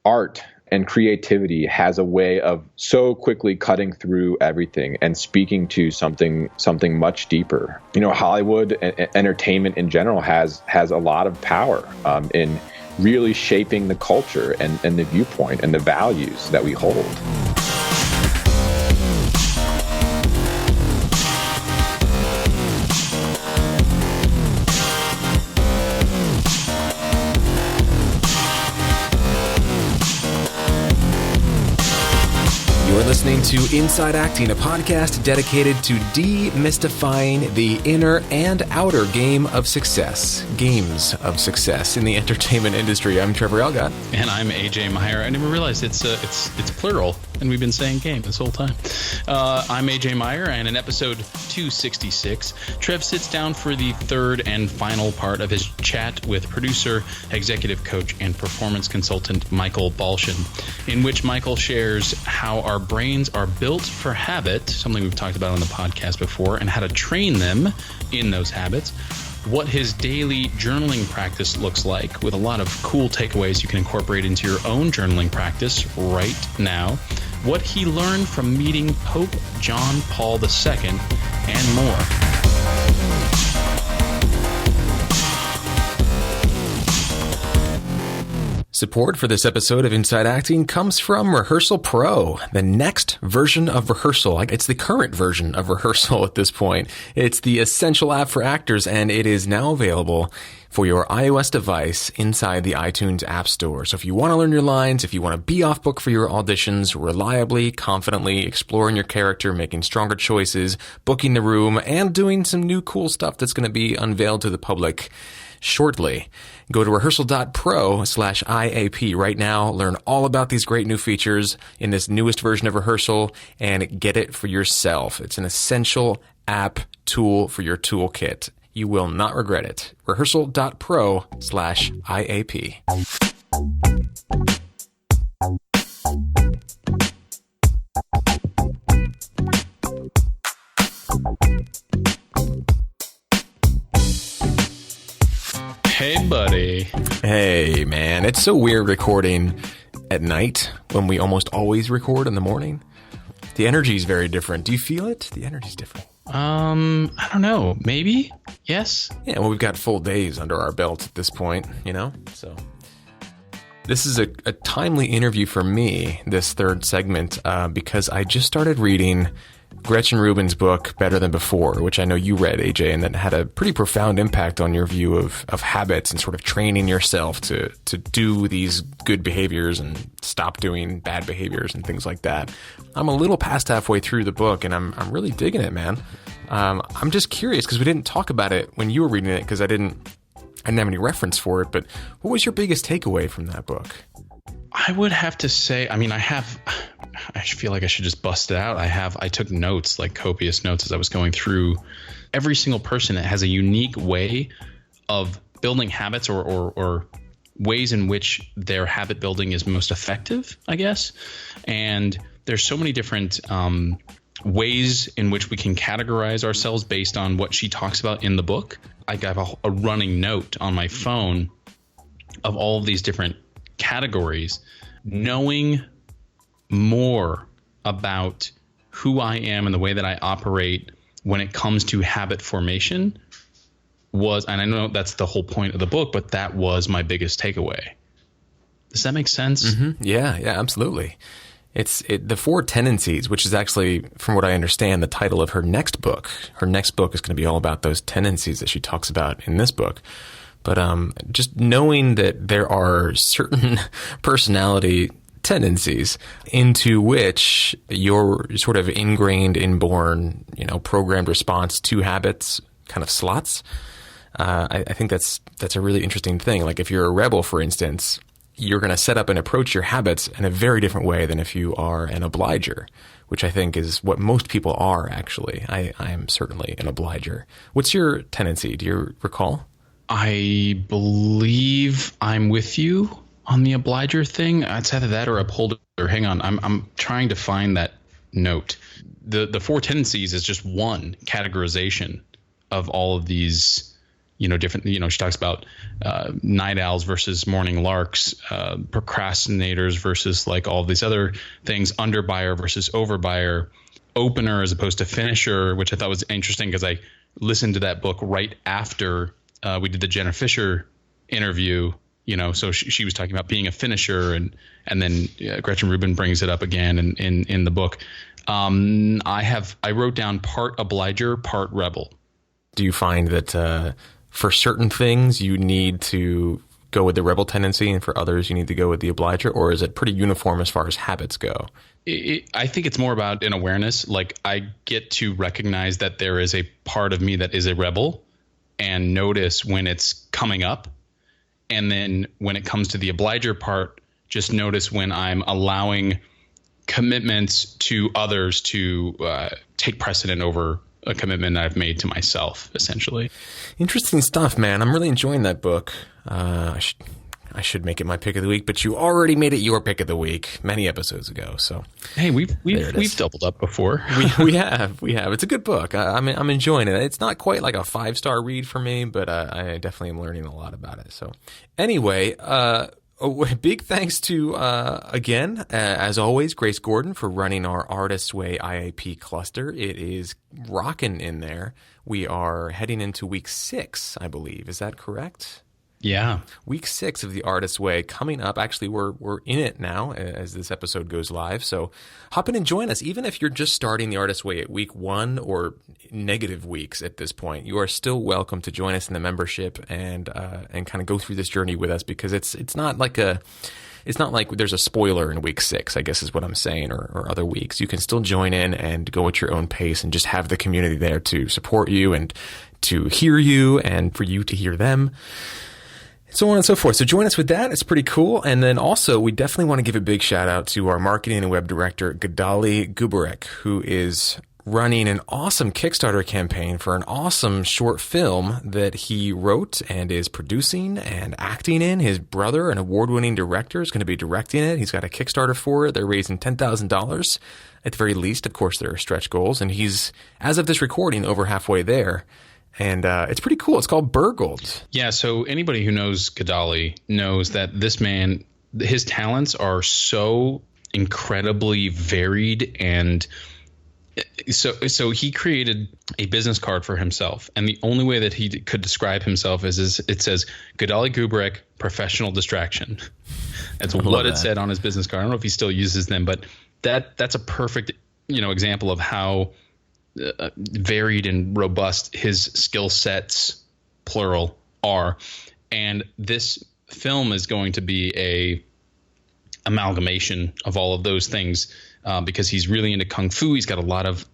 art and creativity has a way of so quickly cutting through everything and speaking to something much deeper. Hollywood and entertainment in general has a lot of power in really shaping the culture and the viewpoint and the values that we hold. You're listening to Inside Acting, a podcast dedicated to demystifying the inner and outer games of success in the entertainment industry. I'm Trevor Elgott. And I'm AJ Meyer. I never realized it's plural, and we've been saying game this whole time. I'm AJ Meyer, and in episode 266, Trev sits down for the third and final part of his chat with producer, executive coach, and performance consultant Michael Balchan, in which Michael shares how our brains are built for habit, something we've talked about on the podcast before, and how to train them in those habits, what his daily journaling practice looks like, with a lot of cool takeaways you can incorporate into your own journaling practice right now, what he learned from meeting Pope John Paul II, and more. Support for this episode of Inside Acting comes from Rehearsal Pro, the next version of Rehearsal. It's the current version of Rehearsal at this point. It's the essential app for actors, and it is now available for your iOS device inside the iTunes App Store. So if you want to learn your lines, if you want to be off book for your auditions, reliably, confidently, exploring your character, making stronger choices, booking the room, and doing some new cool stuff that's going to be unveiled to the public shortly, go to rehearsal.pro/IAP right now. Learn all about these great new features in this newest version of Rehearsal and get it for yourself. It's an essential app tool for your toolkit. You will not regret it. Rehearsal.pro/IAP. Hey, buddy. Hey, man. It's so weird recording at night when we almost always record in the morning. The energy is very different. Do you feel it? The energy's different. I don't know. Maybe? Yes? Yeah, well, we've got full days under our belt at this point, So this is a timely interview for me, this third segment, because I just started reading Gretchen Rubin's book, Better Than Before, which I know you read, AJ, and that had a pretty profound impact on your view of habits and sort of training yourself to do these good behaviors and stop doing bad behaviors and things like that. I'm a little past halfway through the book, and I'm really digging it, man. I'm just curious, because we didn't talk about it when you were reading it, because I didn't have any reference for it, but what was your biggest takeaway from that book? I would have to say, I feel like I should just bust it out. I took notes, like copious notes, as I was going through. Every single person that has a unique way of building habits or ways in which their habit building is most effective, I guess. And there's so many different ways in which we can categorize ourselves based on what she talks about in the book. I have a running note on my phone of all of these different categories. Knowing more about who I am and the way that I operate when it comes to habit formation was, and I know that's the whole point of the book, but that was my biggest takeaway. Does that make sense? Mm-hmm. Yeah, absolutely. It's the Four Tendencies, which is actually, from what I understand, the title of her next book. Her next book is going to be all about those tendencies that she talks about in this book. But just knowing that there are certain personality tendencies into which your sort of ingrained, inborn, programmed response to habits kind of slots, I think that's a really interesting thing. Like if you're a rebel, for instance, you're going to set up and approach your habits in a very different way than if you are an obliger, which I think is what most people are, actually. I am certainly an obliger. What's your tendency? Do you recall? I believe I'm with you on the obliger thing. It's either that or upholder. Hang on. I'm trying to find that note. The Four Tendencies is just one categorization of all of these different, she talks about night owls versus morning larks, procrastinators versus like all these other things, underbuyer versus overbuyer, opener as opposed to finisher, which I thought was interesting because I listened to that book right after we did the Jenna Fisher interview. So she was talking about being a finisher, and then Gretchen Rubin brings it up again in the book. I wrote down part obliger, part rebel. Do you find that for certain things you need to go with the rebel tendency, and for others you need to go with the obliger, or is it pretty uniform as far as habits go? I think it's more about an awareness. Like, I get to recognize that there is a part of me that is a rebel and notice when it's coming up. And then when it comes to the obliger part, just notice when I'm allowing commitments to others to take precedent over a commitment I've made to myself, essentially. Interesting stuff, man. I'm really enjoying that book. I should make it my pick of the week, but you already made it your pick of the week many episodes ago. So hey, we've doubled up before. we have. It's a good book. I'm enjoying it. It's not quite like a 5-star read for me, but I definitely am learning a lot about it. So anyway, big thanks to again, as always, Grace Gordon for running our Artist's Way IAP cluster. It is rocking in there. We are heading into week 6, I believe. Is that correct? Yeah. Week 6 of the Artist's Way coming up. Actually, we're in it now as this episode goes live. So hop in and join us. Even if you're just starting the Artist's Way at week 1 or negative weeks at this point, you are still welcome to join us in the membership and kind of go through this journey with us, because it's not like there's a spoiler in week 6, I guess is what I'm saying, or other weeks. You can still join in and go at your own pace and just have the community there to support you and to hear you and for you to hear them. So on and so forth. So join us with that. It's pretty cool. And then also, we definitely want to give a big shout out to our marketing and web director, Gadali Gubarek, who is running an awesome Kickstarter campaign for an awesome short film that he wrote and is producing and acting in. His brother, an award-winning director, is going to be directing it. He's got a Kickstarter for it. They're raising $10,000 at the very least. Of course, there are stretch goals. And he's, as of this recording, over halfway there. And it's pretty cool. It's called Burgled. Yeah, so anybody who knows Gadali knows that this man, his talents are so incredibly varied. And so he created a business card for himself. And the only way that he could describe himself is it says, Gadali Gubarek, professional distraction. That's what it said on his business card. I don't know if he still uses them, but that's a perfect example of how varied and robust his skill sets, plural, are. And this film is going to be a amalgamation of all of those things, because he's really into kung fu. He's got a lot of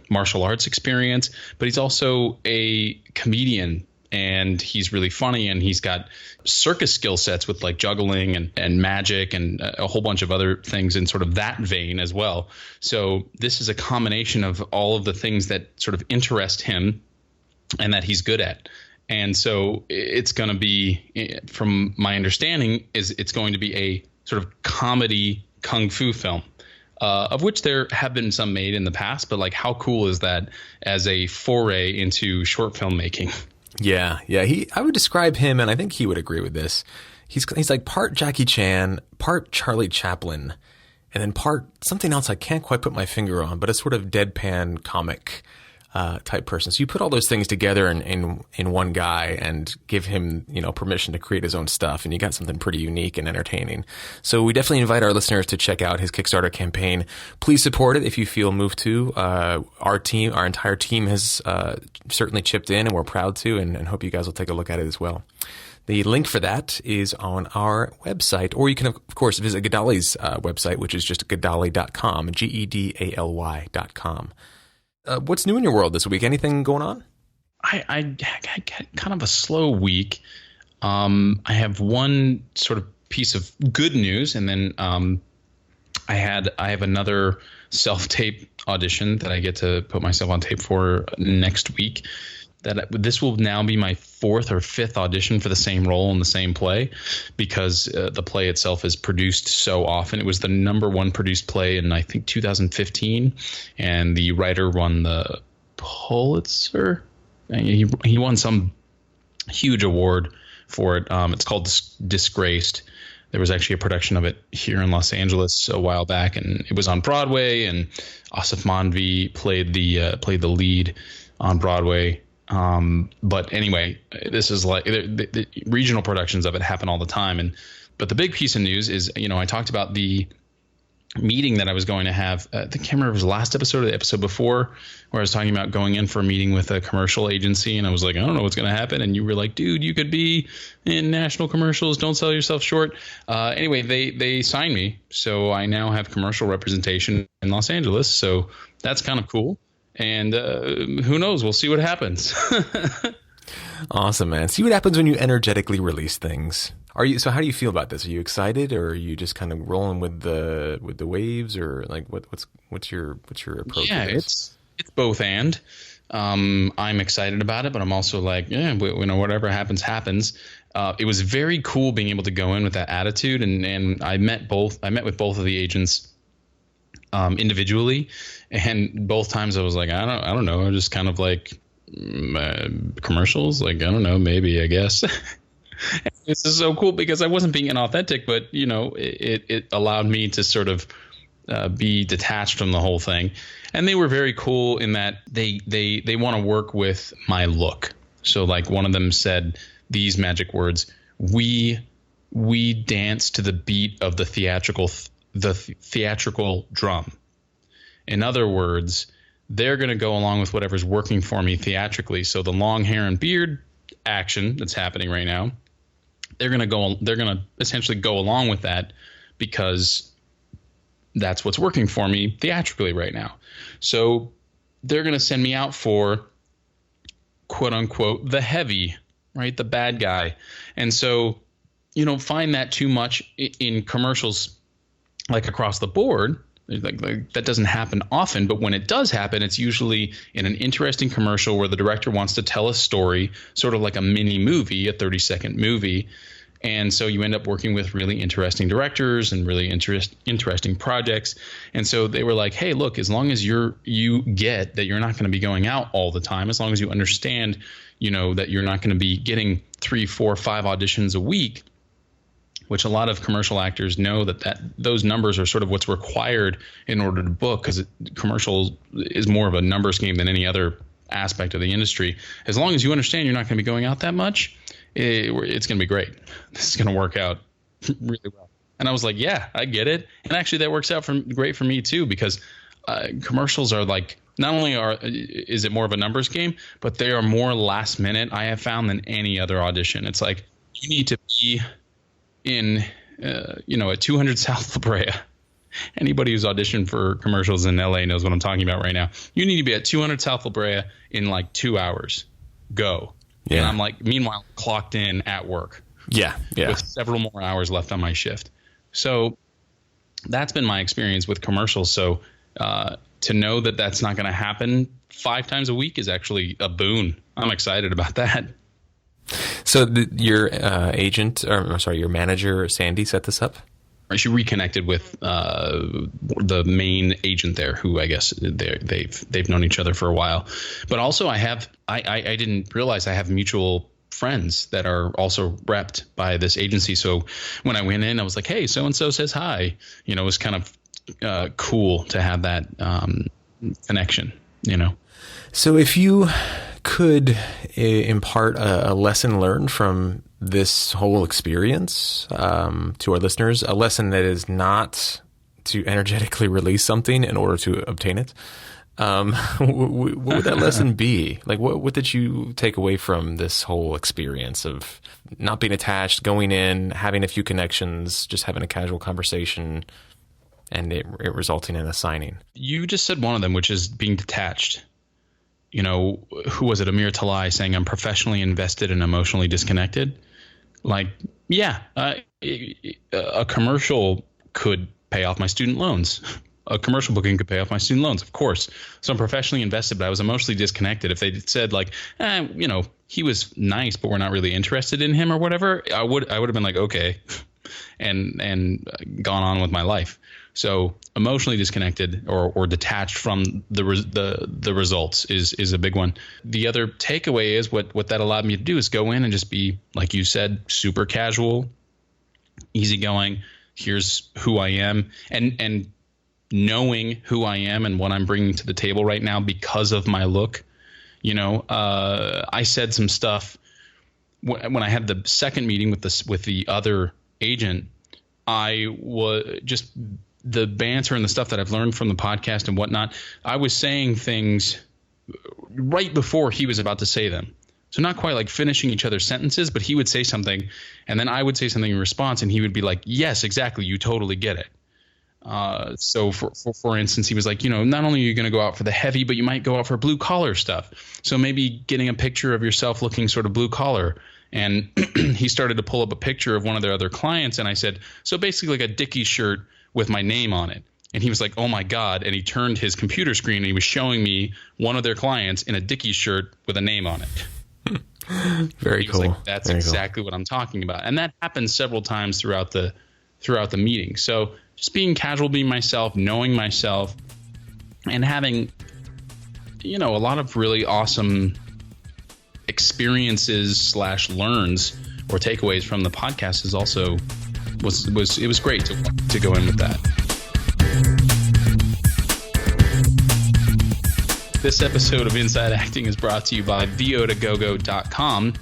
martial arts experience, but he's also a comedian, and he's really funny, and he's got circus skill sets with like juggling and magic and a whole bunch of other things in sort of that vein as well. So this is a combination of all of the things that sort of interest him and that he's good at. And so it's going to be, from my understanding, it's going to be a sort of comedy kung fu film, of which there have been some made in the past, but like, how cool is that as a foray into short filmmaking? Yeah. I would describe him, and I think he would agree with this. He's like part Jackie Chan, part Charlie Chaplin, and then part something else I can't quite put my finger on, but a sort of deadpan comic type person. So you put all those things together in one guy and give him, permission to create his own stuff, and you got something pretty unique and entertaining. So we definitely invite our listeners to check out his Kickstarter campaign. Please support it if you feel moved to. Our entire team has certainly chipped in, and we're proud to, and hope you guys will take a look at it as well. The link for that is on our website, or you can, of course, visit Gadali's website, which is just gadali.com, GEDALY.com. What's new in your world this week? Anything going on? I had kind of a slow week. I have one sort of piece of good news, and then I have another self-tape audition that I get to put myself on tape for next week. This will now be my 4th or 5th audition for the same role in the same play, because the play itself is produced so often. It was the #1 produced play in, I think, 2015, and the writer won the Pulitzer. He won some Huge award for it. It's called Disgraced. There was actually a production of it here in Los Angeles a while back, and it was on Broadway. And Asif Manvi played the lead on Broadway. But anyway, this is like the regional productions of it happen all the time. But the big piece of news is, I talked about the meeting that I was going to have. I can't remember if it was the last episode or the episode before, where I was talking about going in for a meeting with a commercial agency, and I was like, I don't know what's going to happen. And you were like, dude, you could be in national commercials. Don't sell yourself short. Anyway, they signed me, so I now have commercial representation in Los Angeles. So that's kind of cool. And who knows? We'll see what happens. Awesome, man. See what happens when you energetically release things. So how do you feel about this? Are you excited, or are you just kind of rolling with the waves, or like what's your approach? Yeah, to this? It's both and. I'm excited about it, but I'm also like, whatever happens. It was very cool being able to go in with that attitude, and I met with both of the agents individually, and both times I was like, I don't know, just kind of like commercials, like, I don't know, maybe, I guess. This is so cool because I wasn't being inauthentic, but it allowed me to sort of be detached from the whole thing. And they were very cool in that they want to work with my look. So like one of them said these magic words: we dance to the beat of the theatrical drum. In other words, they're going to go along with whatever's working for me theatrically. So the long hair and beard action that's happening right now, they're going to essentially go along with that because that's what's working for me theatrically right now. So they're going to send me out for, quote unquote, the heavy, right? The bad guy. And so, find that too much in commercials, like across the board. Like that doesn't happen often, but when it does happen, it's usually in an interesting commercial where the director wants to tell a story, sort of like a mini movie, a 30-second movie. And so you end up working with really interesting directors and really interesting projects. And so they were like, hey, look, as long as you get that you're not going to be going out all the time, as long as you understand, that you're not going to be getting 3, 4, 5 auditions a week, which a lot of commercial actors know that those numbers are sort of what's required in order to book, because commercials is more of a numbers game than any other aspect of the industry. As long as you understand you're not going to be going out that much, it's going to be great. This is going to work out really well. And I was like, yeah, I get it. And actually that works out great for me too, because commercials are like, not only is it more of a numbers game, but they are more last minute, I have found, than any other audition. It's like you need to be in, at 200 South La Brea. Anybody who's auditioned for commercials in LA knows what I'm talking about right now. You need to be at 200 South La Brea in like 2 hours. Go. Yeah. And I'm like, meanwhile, clocked in at work. Yeah. With several more hours left on my shift. So that's been my experience with commercials. So to know that that's not going to happen 5 times a week is actually a boon. I'm excited about that. So your your manager, Sandy, set this up? She reconnected with the main agent there, who I guess they've known each other for a while. But also I didn't realize I have mutual friends that are also repped by this agency. So when I went in, I was like, hey, so-and-so says hi. It was kind of cool to have that connection, So if you could impart a lesson learned from this whole experience to our listeners, a lesson that is not to energetically release something in order to obtain it, what would that lesson be? Like, what did you take away from this whole experience of not being attached, going in, having a few connections, just having a casual conversation, and it resulting in a signing? You just said one of them, which is being detached. Who was it? Amir Talai saying, I'm professionally invested and emotionally disconnected. Like, yeah, a commercial could pay off my student loans. A commercial booking could pay off my student loans, of course. So I'm professionally invested, but I was emotionally disconnected. If they said like, he was nice, but we're not really interested in him or whatever, I would have been like, okay, and gone on with my life. So emotionally disconnected or detached from the results is a big one. The other takeaway is what that allowed me to do is go in and just be, like you said, super casual, easygoing. Here's who I am, and knowing who I am and what I'm bringing to the table right now because of my look. I said some stuff when I had the second meeting with the other agent. I was just the banter and the stuff that I've learned from the podcast and whatnot. I was saying things right before he was about to say them. So not quite like finishing each other's sentences, but he would say something and then I would say something in response and he would be like, yes, exactly. You totally get it. So for instance, he was like, not only are you going to go out for the heavy, but you might go out for blue collar stuff. So maybe getting a picture of yourself looking sort of blue collar. And he started to pull up a picture of one of their other clients. And I said, so basically like a Dickies shirt with my name on it. And he was like, oh my God. And he turned his computer screen and he was showing me one of their clients in a Dickies shirt with a name on it. Very cool. Like, that's Very exactly cool. what I'm talking about. And that happened several times throughout the meeting. So just being casual, being myself, knowing myself, and having, a lot of really awesome experiences / learns or takeaways from the podcast is also was great to go in with that. This episode of Inside Acting is brought to you by VO2GoGo.com.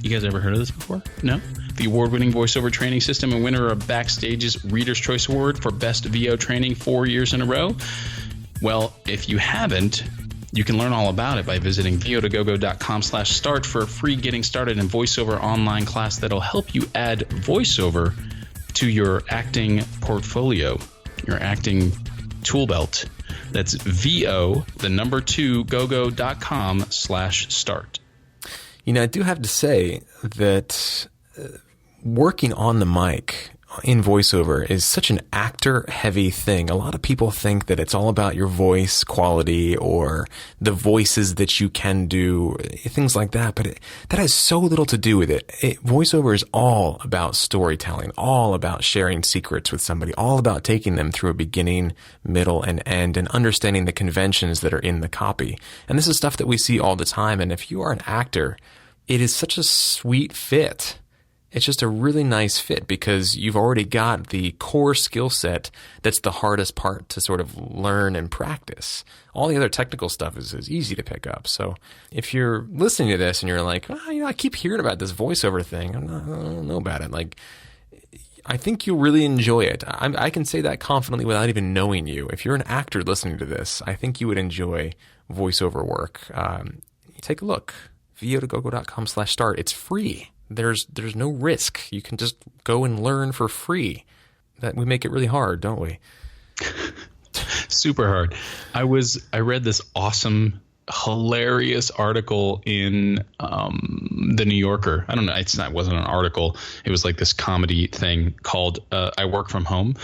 You guys ever heard of this before? No? The award-winning voiceover training system and winner of Backstage's Reader's Choice Award for Best VO Training 4 years in a row. Well, if you haven't, you can learn all about it by visiting VO2GoGo.com/start for a free Getting Started in VoiceOver online class that'll help you add voiceover to your acting portfolio, your acting tool belt. That's VO2GoGo.com/start. I do have to say that working on the mic in voiceover is such an actor-heavy thing. A lot of people think that it's all about your voice quality or the voices that you can do, things like that, but that has so little to do with it. Voiceover is all about storytelling, all about sharing secrets with somebody, all about taking them through a beginning, middle, and end, and understanding the conventions that are in the copy. And this is stuff that we see all the time, and if you are an actor, it is such a sweet fit. It's just a really nice fit because you've already got the core skill set that's the hardest part to sort of learn and practice. All the other technical stuff is easy to pick up. So if you're listening to this and you're like, I keep hearing about this voiceover thing. I don't know about it. Like, I think you'll really enjoy it. I can say that confidently without even knowing you. If you're an actor listening to this, I think you would enjoy voiceover work. Take a look. VO2GoGo.com/start. It's free. There's no risk. You can just go and learn for free. That we make it really hard, don't we? Super hard. I read this awesome, hilarious article in the New Yorker. I don't know. It wasn't an article. It was like this comedy thing called I Work From Home.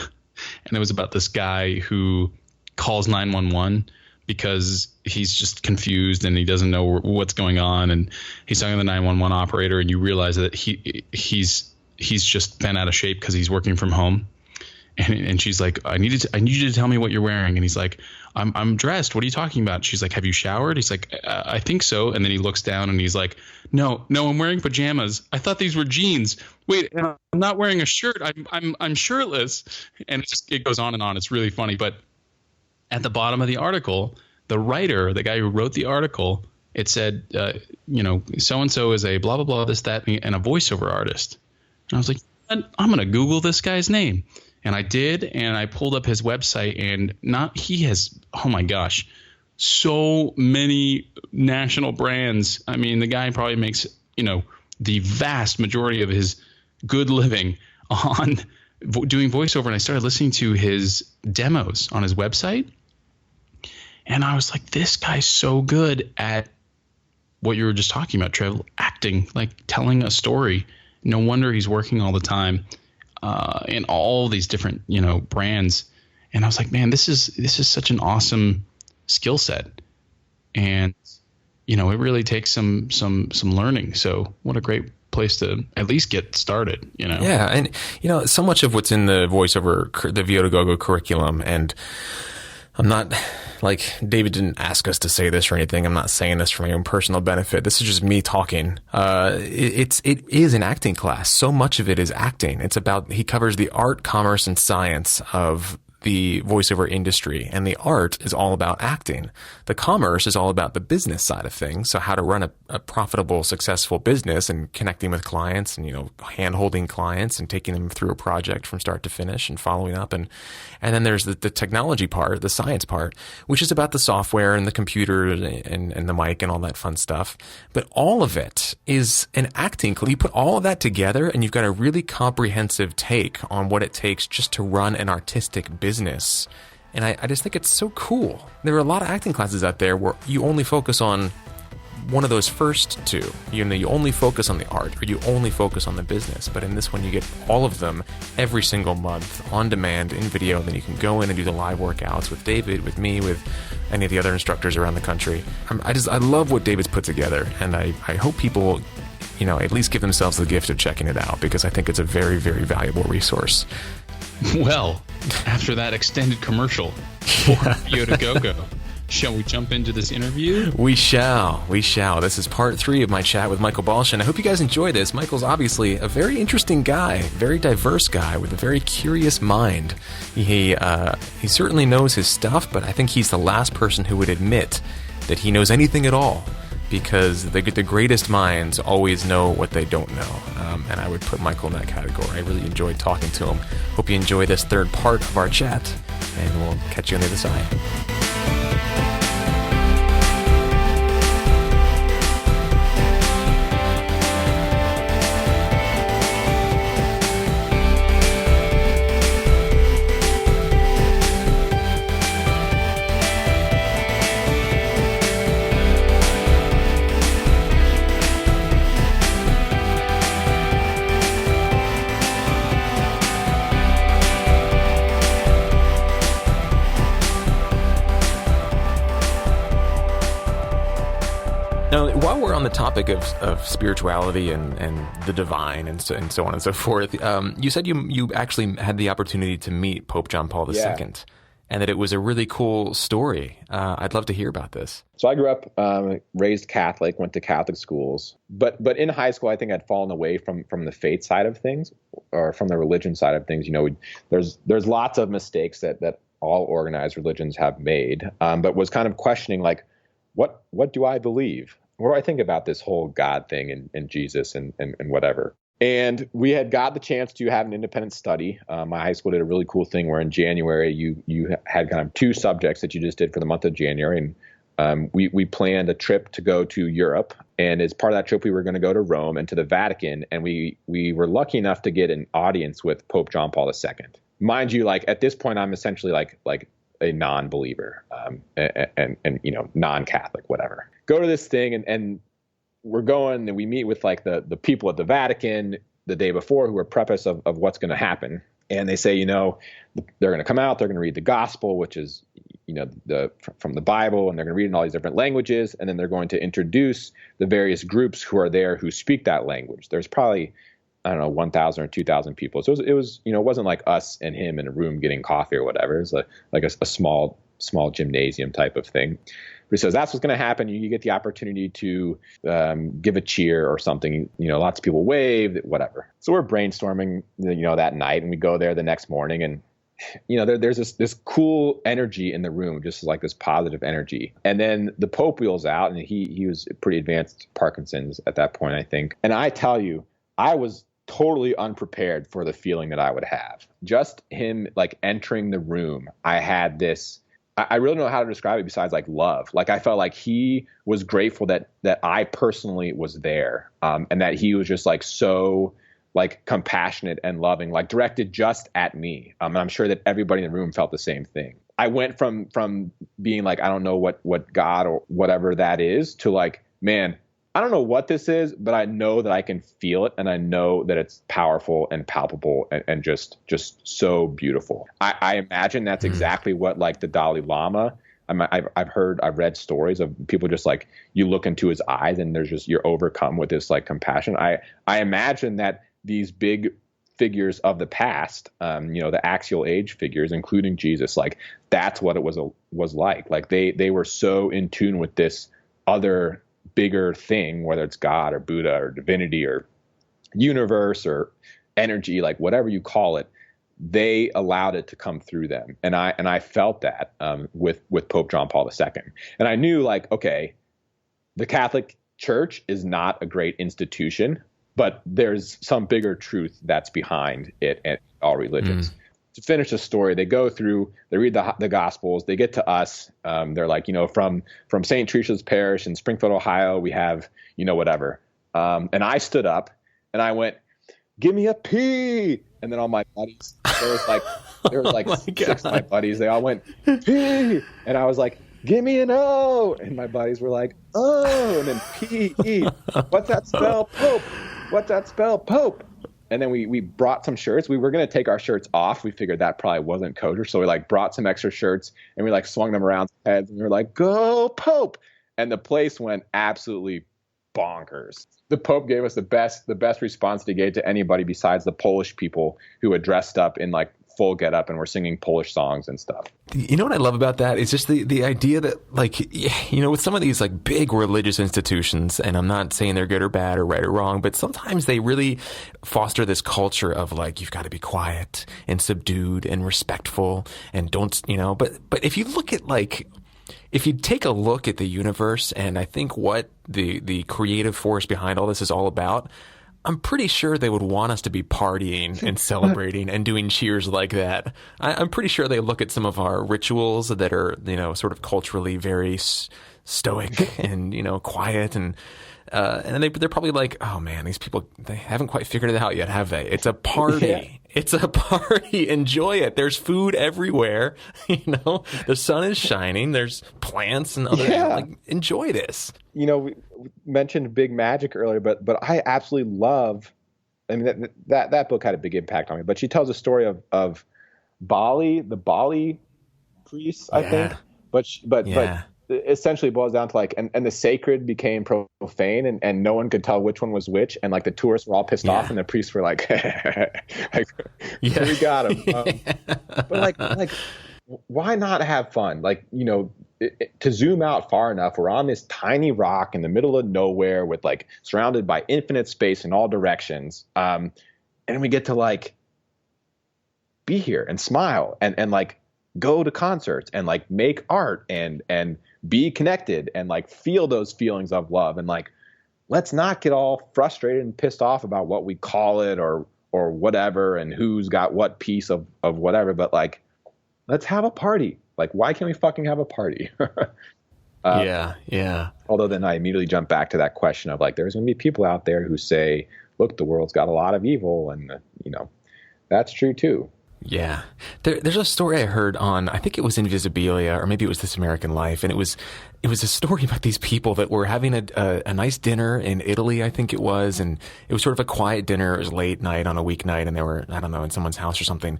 And it was about this guy who calls 911 because he's just confused and he doesn't know what's going on, and he's talking to the 911 operator, and you realize that he's just bent out of shape because he's working from home, and she's like, I need you to tell me what you're wearing, and he's like, I'm dressed. What are you talking about? She's like, have you showered? He's like, I think so, and then he looks down and he's like, no, I'm wearing pajamas. I thought these were jeans. Wait, I'm not wearing a shirt. I'm shirtless, and it goes on and on. It's really funny, but at the bottom of the article, the writer, the guy who wrote the article, it said, so-and-so is a blah, blah, blah, this, that, and a voiceover artist. And I was like, I'm going to Google this guy's name. And I did, and I pulled up his website, and he has, oh my gosh, so many national brands. I mean, the guy probably makes, the vast majority of his good living on doing voiceover. And I started listening to his demos on his website. And I was like, this guy's so good at what you were just talking about, Trev, acting, like telling a story. No wonder he's working all the time in all these different, brands. And I was like, man, this is such an awesome skill set. And, it really takes some learning. So what a great place to at least get started, you know? Yeah. And, so much of what's in the voiceover, the VO2GoGo curriculum, and I'm not, like, David didn't ask us to say this or anything. I'm not saying this for my own personal benefit. This is just me talking. It is an acting class. So much of it is acting. He covers the art, commerce, and science of the voiceover industry, and the art is all about acting. The commerce is all about the business side of things. So how to run a profitable, successful business and connecting with clients and, hand-holding clients and taking them through a project from start to finish and following up. And then there's the technology part, the science part, which is about the software and the computer and the mic and all that fun stuff. But all of it is an acting. You put all of that together and you've got a really comprehensive take on what it takes just to run an artistic business. And I just think it's so cool. There are a lot of acting classes out there where you only focus on one of those first two. You only focus on the art, or you only focus on the business. But in this one, you get all of them every single month on demand in video. And then you can go in and do the live workouts with David, with me, with any of the other instructors around the country. I love what David's put together, and I hope people, at least give themselves the gift of checking it out, because I think it's a very, very valuable resource. Well, after that extended commercial for VO2GoGo, shall we jump into this interview? We shall. This is part 3 of my chat with Michael Balchan. I hope you guys enjoy this. Michael's obviously a very interesting guy, very diverse guy with a very curious mind. He certainly knows his stuff, but I think he's the last person who would admit that he knows anything at all, because the greatest minds always know what they don't know. And I would put Michael in that category. I really enjoyed talking to him. Hope you enjoy this third part of our chat, and we'll catch you on the other side. Now, while we're on the topic of spirituality and the divine and so on and so forth, you said you actually had the opportunity to meet Pope John Paul II, and that it was a really cool story. I'd love to hear about this. So I grew up raised Catholic, went to Catholic schools, but in high school I think I'd fallen away from the faith side of things, or from the religion side of things. There's lots of mistakes that all organized religions have made, but was kind of questioning, like, what do I believe? What do I think about this whole God thing and Jesus and whatever? And we had got the chance to have an independent study. My high school did a really cool thing where in January you had kind of 2 subjects that you just did for the month of January. And we planned a trip to go to Europe. And as part of that trip, we were going to go to Rome and to the Vatican. And we were lucky enough to get an audience with Pope John Paul II. Mind you, like at this point, I'm essentially like a non-believer and non-Catholic, whatever. Go to this thing and we're going and we meet with like the people at the Vatican the day before who are preface of what's going to happen. And they say, they're going to come out, they're going to read the gospel, which is, from the Bible, and they're going to read in all these different languages. And then they're going to introduce the various groups who are there who speak that language. There's probably, 1,000 or 2,000 people. So it was, it wasn't like us and him in a room getting coffee or whatever. It was like a small gymnasium type of thing. But he says, that's what's going to happen. You get the opportunity to give a cheer or something. Lots of people wave, whatever. So we're brainstorming, that night, and we go there the next morning, and there's this cool energy in the room, just like this positive energy. And then the Pope wheels out, and he was pretty advanced Parkinson's at that point, I think. And I tell you, I was totally unprepared for the feeling that I would have. Just him like entering the room, I had this, I really don't know how to describe it besides like love. Like I felt like he was grateful that I personally was there, and that he was just like so like compassionate and loving, like directed just at me. And I'm sure that everybody in the room felt the same thing. I went from being like, I don't know what God or whatever that is, to like, man, I don't know what this is, but I know that I can feel it, and I know that it's powerful and palpable and just so beautiful. I imagine that's exactly what like the Dalai Lama I've read stories of people just like, you look into his eyes and you're overcome with this like compassion. I imagine that these big figures of the past, the axial age figures, including Jesus, like that's what it was like. Like they were so in tune with this other bigger thing, whether it's God or Buddha or divinity or universe or energy, like whatever you call it, they allowed it to come through them. And I felt that with Pope John Paul II. And I knew like, okay, the Catholic Church is not a great institution, but there's some bigger truth that's behind it and all religions. To finish the story, they go through, they read the Gospels, they get to us. They're like, from St. Teresa's Parish in Springfield, Ohio, we have, whatever. And I stood up and I went, give me a P. And then all my buddies, there was like Oh six of my buddies, they all went, P. And I was like, give me an O. And my buddies were like, oh. And then P-E. What's that spell? Pope. What's that spell? Pope. And then we brought some shirts. We were going to take our shirts off. We figured that probably wasn't kosher. So we like brought some extra shirts and we like swung them around our heads and we were like, go Pope. And the place went absolutely bonkers. The Pope gave us the best response that he gave to anybody besides the Polish people who had dressed up in like full getup and were singing Polish songs and stuff. You know what I love about that is just the idea that, like, with some of these like big religious institutions, and I'm not saying they're good or bad or right or wrong, but sometimes they really foster this culture of like, you've got to be quiet and subdued and respectful and don't, but if you look at like, if you take a look at the universe and I think what the creative force behind all this is all about, I'm pretty sure they would want us to be partying and celebrating and doing cheers like that. I'm pretty sure they look at some of our rituals that are, sort of culturally very stoic and, quiet and they're probably like, oh man, these people, they haven't quite figured it out yet, have they? It's a party. Yeah. It's a party. Enjoy it. There's food everywhere. The sun is shining. There's plants and other, enjoy this. We mentioned big magic earlier, but I absolutely love, that book had a big impact on me, but she tells a story of Bali, the Bali priests, I think, but essentially boils down to like, and the sacred became profane and no one could tell which one was which. And like the tourists were all pissed off and the priests were like, we got him. But like, why not have fun? Like, to zoom out far enough, we're on this tiny rock in the middle of nowhere with like surrounded by infinite space in all directions. And we get to like be here and smile and like go to concerts and like make art and be connected and like feel those feelings of love. And like, let's not get all frustrated and pissed off about what we call it or whatever and who's got what piece of whatever. But like, let's have a party. Like, why can't we fucking have a party? Yeah. Although then I immediately jump back to that question of like, there's going to be people out there who say, look, the world's got a lot of evil. And, that's true too. Yeah. There's a story I heard on, I think it was Invisibilia or maybe it was This American Life. And it was a story about these people that were having a nice dinner in Italy, I think it was. And it was sort of a quiet dinner. It was late night on a weeknight and they were, I don't know, in someone's house or something.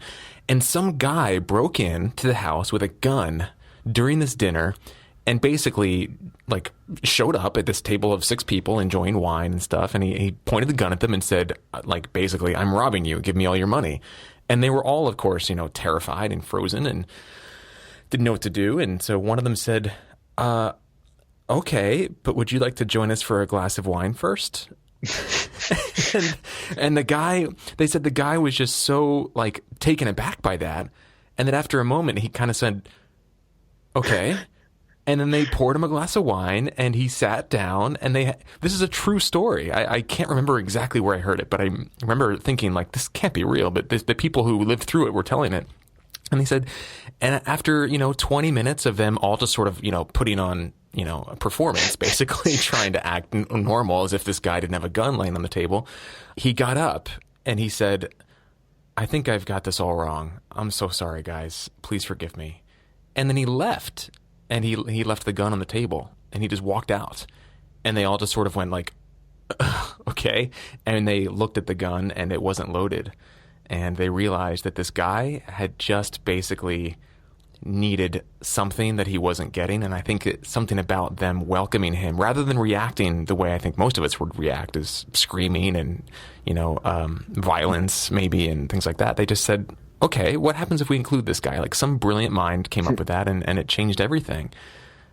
And some guy broke in to the house with a gun during this dinner and basically like showed up at this table of 6 people enjoying wine and stuff. And he pointed the gun at them and said, like, basically, I'm robbing you. Give me all your money. And they were all, of course, terrified and frozen and didn't know what to do. And so one of them said, okay, but would you like to join us for a glass of wine first? and they said the guy was just so like taken aback by that. And then after a moment, he kind of said, okay. And then they poured him a glass of wine and he sat down and this is a true story. I can't remember exactly where I heard it, but I remember thinking like, this can't be real. But the people who lived through it were telling it. And he said, and after, 20 minutes of them all just sort of, putting on, a performance, basically trying to act normal as if this guy didn't have a gun laying on the table, he got up and he said, I think I've got this all wrong. I'm so sorry, guys. Please forgive me. And then he left. And he left the gun on the table and he just walked out and they all just sort of went like, okay. And they looked at the gun and it wasn't loaded. And they realized that this guy had just basically needed something that he wasn't getting. And I think it's something about them welcoming him rather than reacting the way I think most of us would react, is screaming and, violence maybe and things like that. They just said, okay, what happens if we include this guy? Like some brilliant mind came up with that and it changed everything.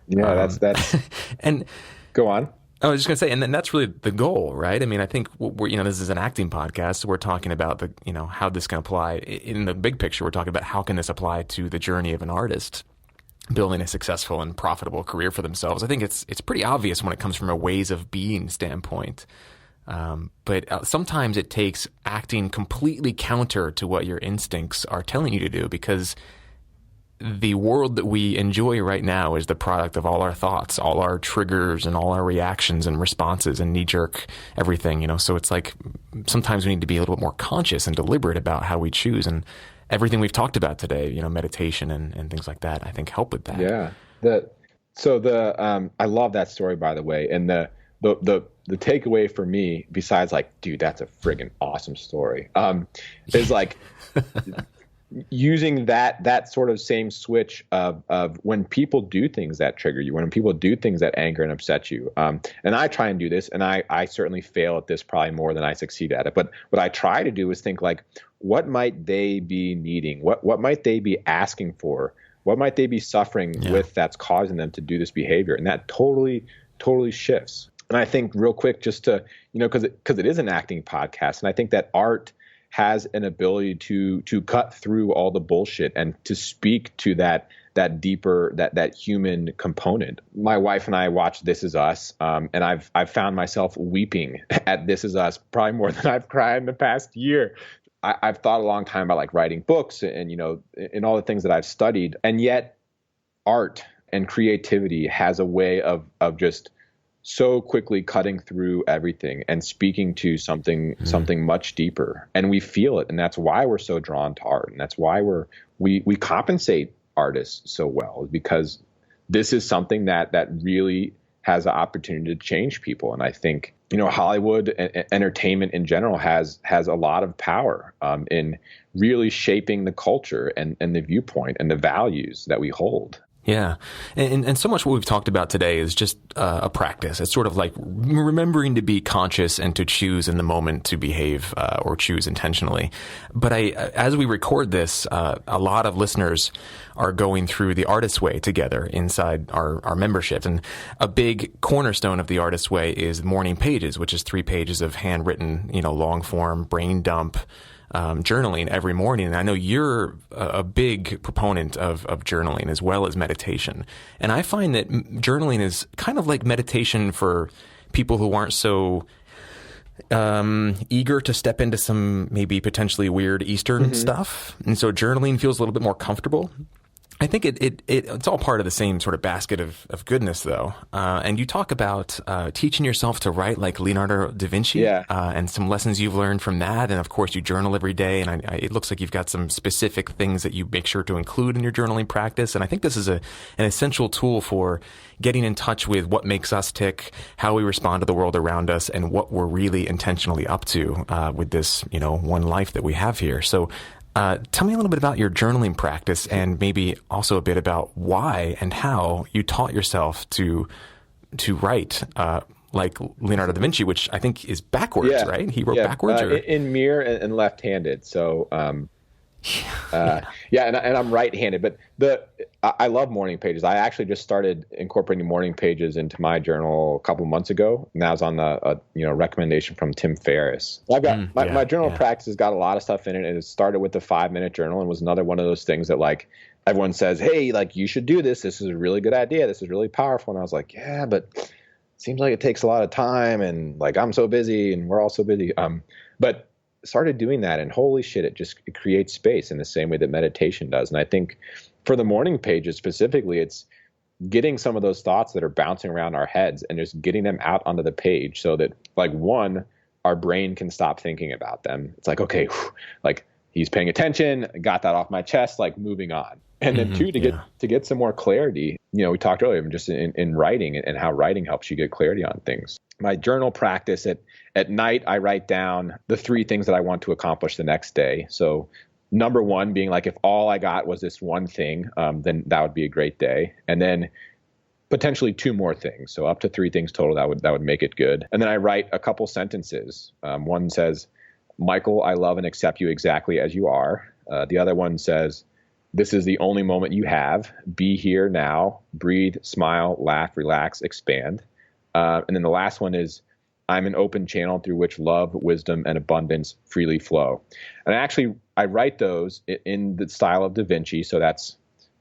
Yeah, that's and go on. I was just going to say, and then that's really the goal, right? I mean, I think this is an acting podcast. So we're talking about how this can apply in the big picture. We're talking about how can this apply to the journey of an artist building a successful and profitable career for themselves. I think it's pretty obvious when it comes from a ways of being standpoint. But sometimes it takes acting completely counter to what your instincts are telling you to do, because the world that we enjoy right now is the product of all our thoughts, all our triggers, and all our reactions and responses and knee-jerk everything, So it's like sometimes we need to be a little bit more conscious and deliberate about how we choose. And everything we've talked about today, meditation and things like that, I think help with that. Yeah. I love that story, by the way. And the takeaway for me, besides like, dude, that's a friggin' awesome story, is like using that sort of same switch of when people do things that trigger you, when people do things that anger and upset you. And I try and do this, and I certainly fail at this probably more than I succeed at it. But what I try to do is think like, what might they be needing? What might they be asking for? What might they be suffering with that's causing them to do this behavior? And that totally shifts. And I think real quick, just to, because it is an acting podcast, and I think that art has an ability to cut through all the bullshit and to speak to that deeper, that human component. My wife and I watched This Is Us, and I've found myself weeping at This Is Us probably more than I've cried in the past year. I've thought a long time about like writing books and and all the things that I've studied, and yet art and creativity has a way of just so quickly cutting through everything and speaking to something much deeper, and we feel it, and that's why we're so drawn to art, and that's why we compensate artists so well, because this is something that really has the opportunity to change people. And I think Hollywood and entertainment in general has a lot of power in really shaping the culture and the viewpoint and the values that we hold. Yeah. And so much what we've talked about today is just a practice. It's sort of like remembering to be conscious and to choose in the moment to behave or choose intentionally. But as we record this, a lot of listeners are going through the Artist's Way together inside our membership. And a big cornerstone of the Artist's Way is Morning Pages, which is 3 pages of handwritten, long form, brain dump journaling every morning. And I know you're a big proponent of journaling as well as meditation. And I find that journaling is kind of like meditation for people who aren't so eager to step into some maybe potentially weird Eastern stuff. And so journaling feels a little bit more comfortable. I think it's all part of the same sort of basket of goodness, though. And you talk about teaching yourself to write like Leonardo da Vinci, and some lessons you've learned from that. And of course, you journal every day. And it looks like you've got some specific things that you make sure to include in your journaling practice. And I think this is an essential tool for getting in touch with what makes us tick, how we respond to the world around us, and what we're really intentionally up to with this, one life that we have here. So tell me a little bit about your journaling practice, and maybe also a bit about why and how you taught yourself to write like Leonardo da Vinci, which I think is backwards, right? He wrote backwards, in mirror and left-handed. So, and I'm right-handed. But I love morning pages. I actually just started incorporating morning pages into my journal a couple months ago, and that was on the recommendation from Tim Ferriss. I've got my journal practice has got a lot of stuff in it, and it started with the 5-minute journal, and was another one of those things that like everyone says, hey, like you should do this. This is a really good idea. This is really powerful. And I was like, yeah, but it seems like it takes a lot of time, and like I'm so busy, and we're all so busy. But started doing that, and holy shit, it creates space in the same way that meditation does. And I think for the morning pages specifically, it's getting some of those thoughts that are bouncing around our heads and just getting them out onto the page, so that like one, our brain can stop thinking about them. It's like, okay, like he's paying attention, got that off my chest, like moving on. And then two, to get some more clarity. We talked earlier just in writing and how writing helps you get clarity on things. My journal practice at night, I write down the 3 things that I want to accomplish the next day. So number one being like, if all I got was this one thing, then that would be a great day. And then potentially two more things. So up to three things total, that would make it good. And then I write a couple sentences. One says, Michael, I love and accept you exactly as you are. The other one says, this is the only moment you have. Be here now. Breathe, smile, laugh, relax, expand. And then the last one is, I'm an open channel through which love, wisdom, and abundance freely flow. And I write those in the style of Da Vinci. So that's,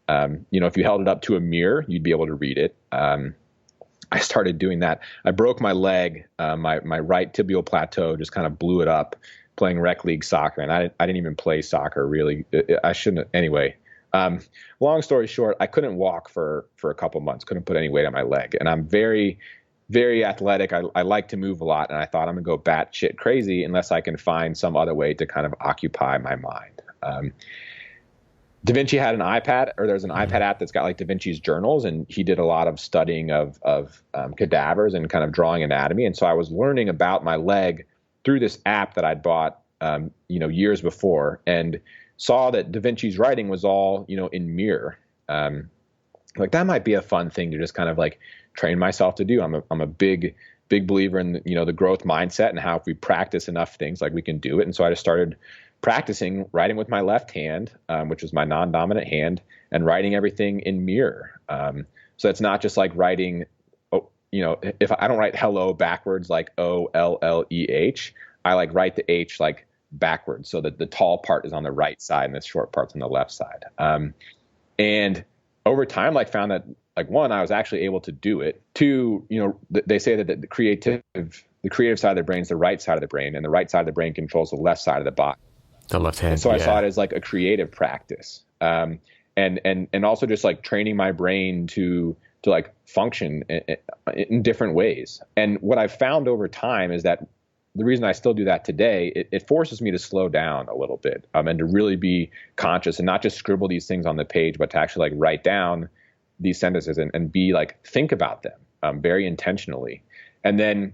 if you held it up to a mirror, you'd be able to read it. I started doing that. I broke my leg, my right tibial plateau, just kind of blew it up playing rec league soccer. And I didn't even play soccer really. I shouldn't. Anyway, long story short, I couldn't walk for a couple months, couldn't put any weight on my leg. And I'm very, very athletic. I like to move a lot. And I thought I'm gonna go batshit crazy unless I can find some other way to kind of occupy my mind. Da Vinci had an iPad, or there's an iPad app that's got like Da Vinci's journals, and he did a lot of studying of cadavers and kind of drawing anatomy. And so I was learning about my leg through this app that I'd bought, years before, and saw that Da Vinci's writing was all, in mirror. Like that might be a fun thing to just kind of like train myself to do. I'm a big believer in, the growth mindset and how if we practice enough things, like we can do it. And so I just started practicing writing with my left hand, which is my non-dominant hand, and writing everything in mirror. So it's not just like writing, if I don't write hello backwards, like OLLEH, I like write the H like backwards so that the tall part is on the right side and the short part's on the left side. And over time, like found that like one, I was actually able to do it. Two, they say that the creative side of the brain is the right side of the brain, and the right side of the brain controls the left side of the body. The left hand. And so I saw it as like a creative practice, and also just like training my brain to like function in different ways. And what I've found over time is that the reason I still do that today, it forces me to slow down a little bit, and to really be conscious and not just scribble these things on the page, but to actually like write down these sentences and be like, think about them very intentionally. And then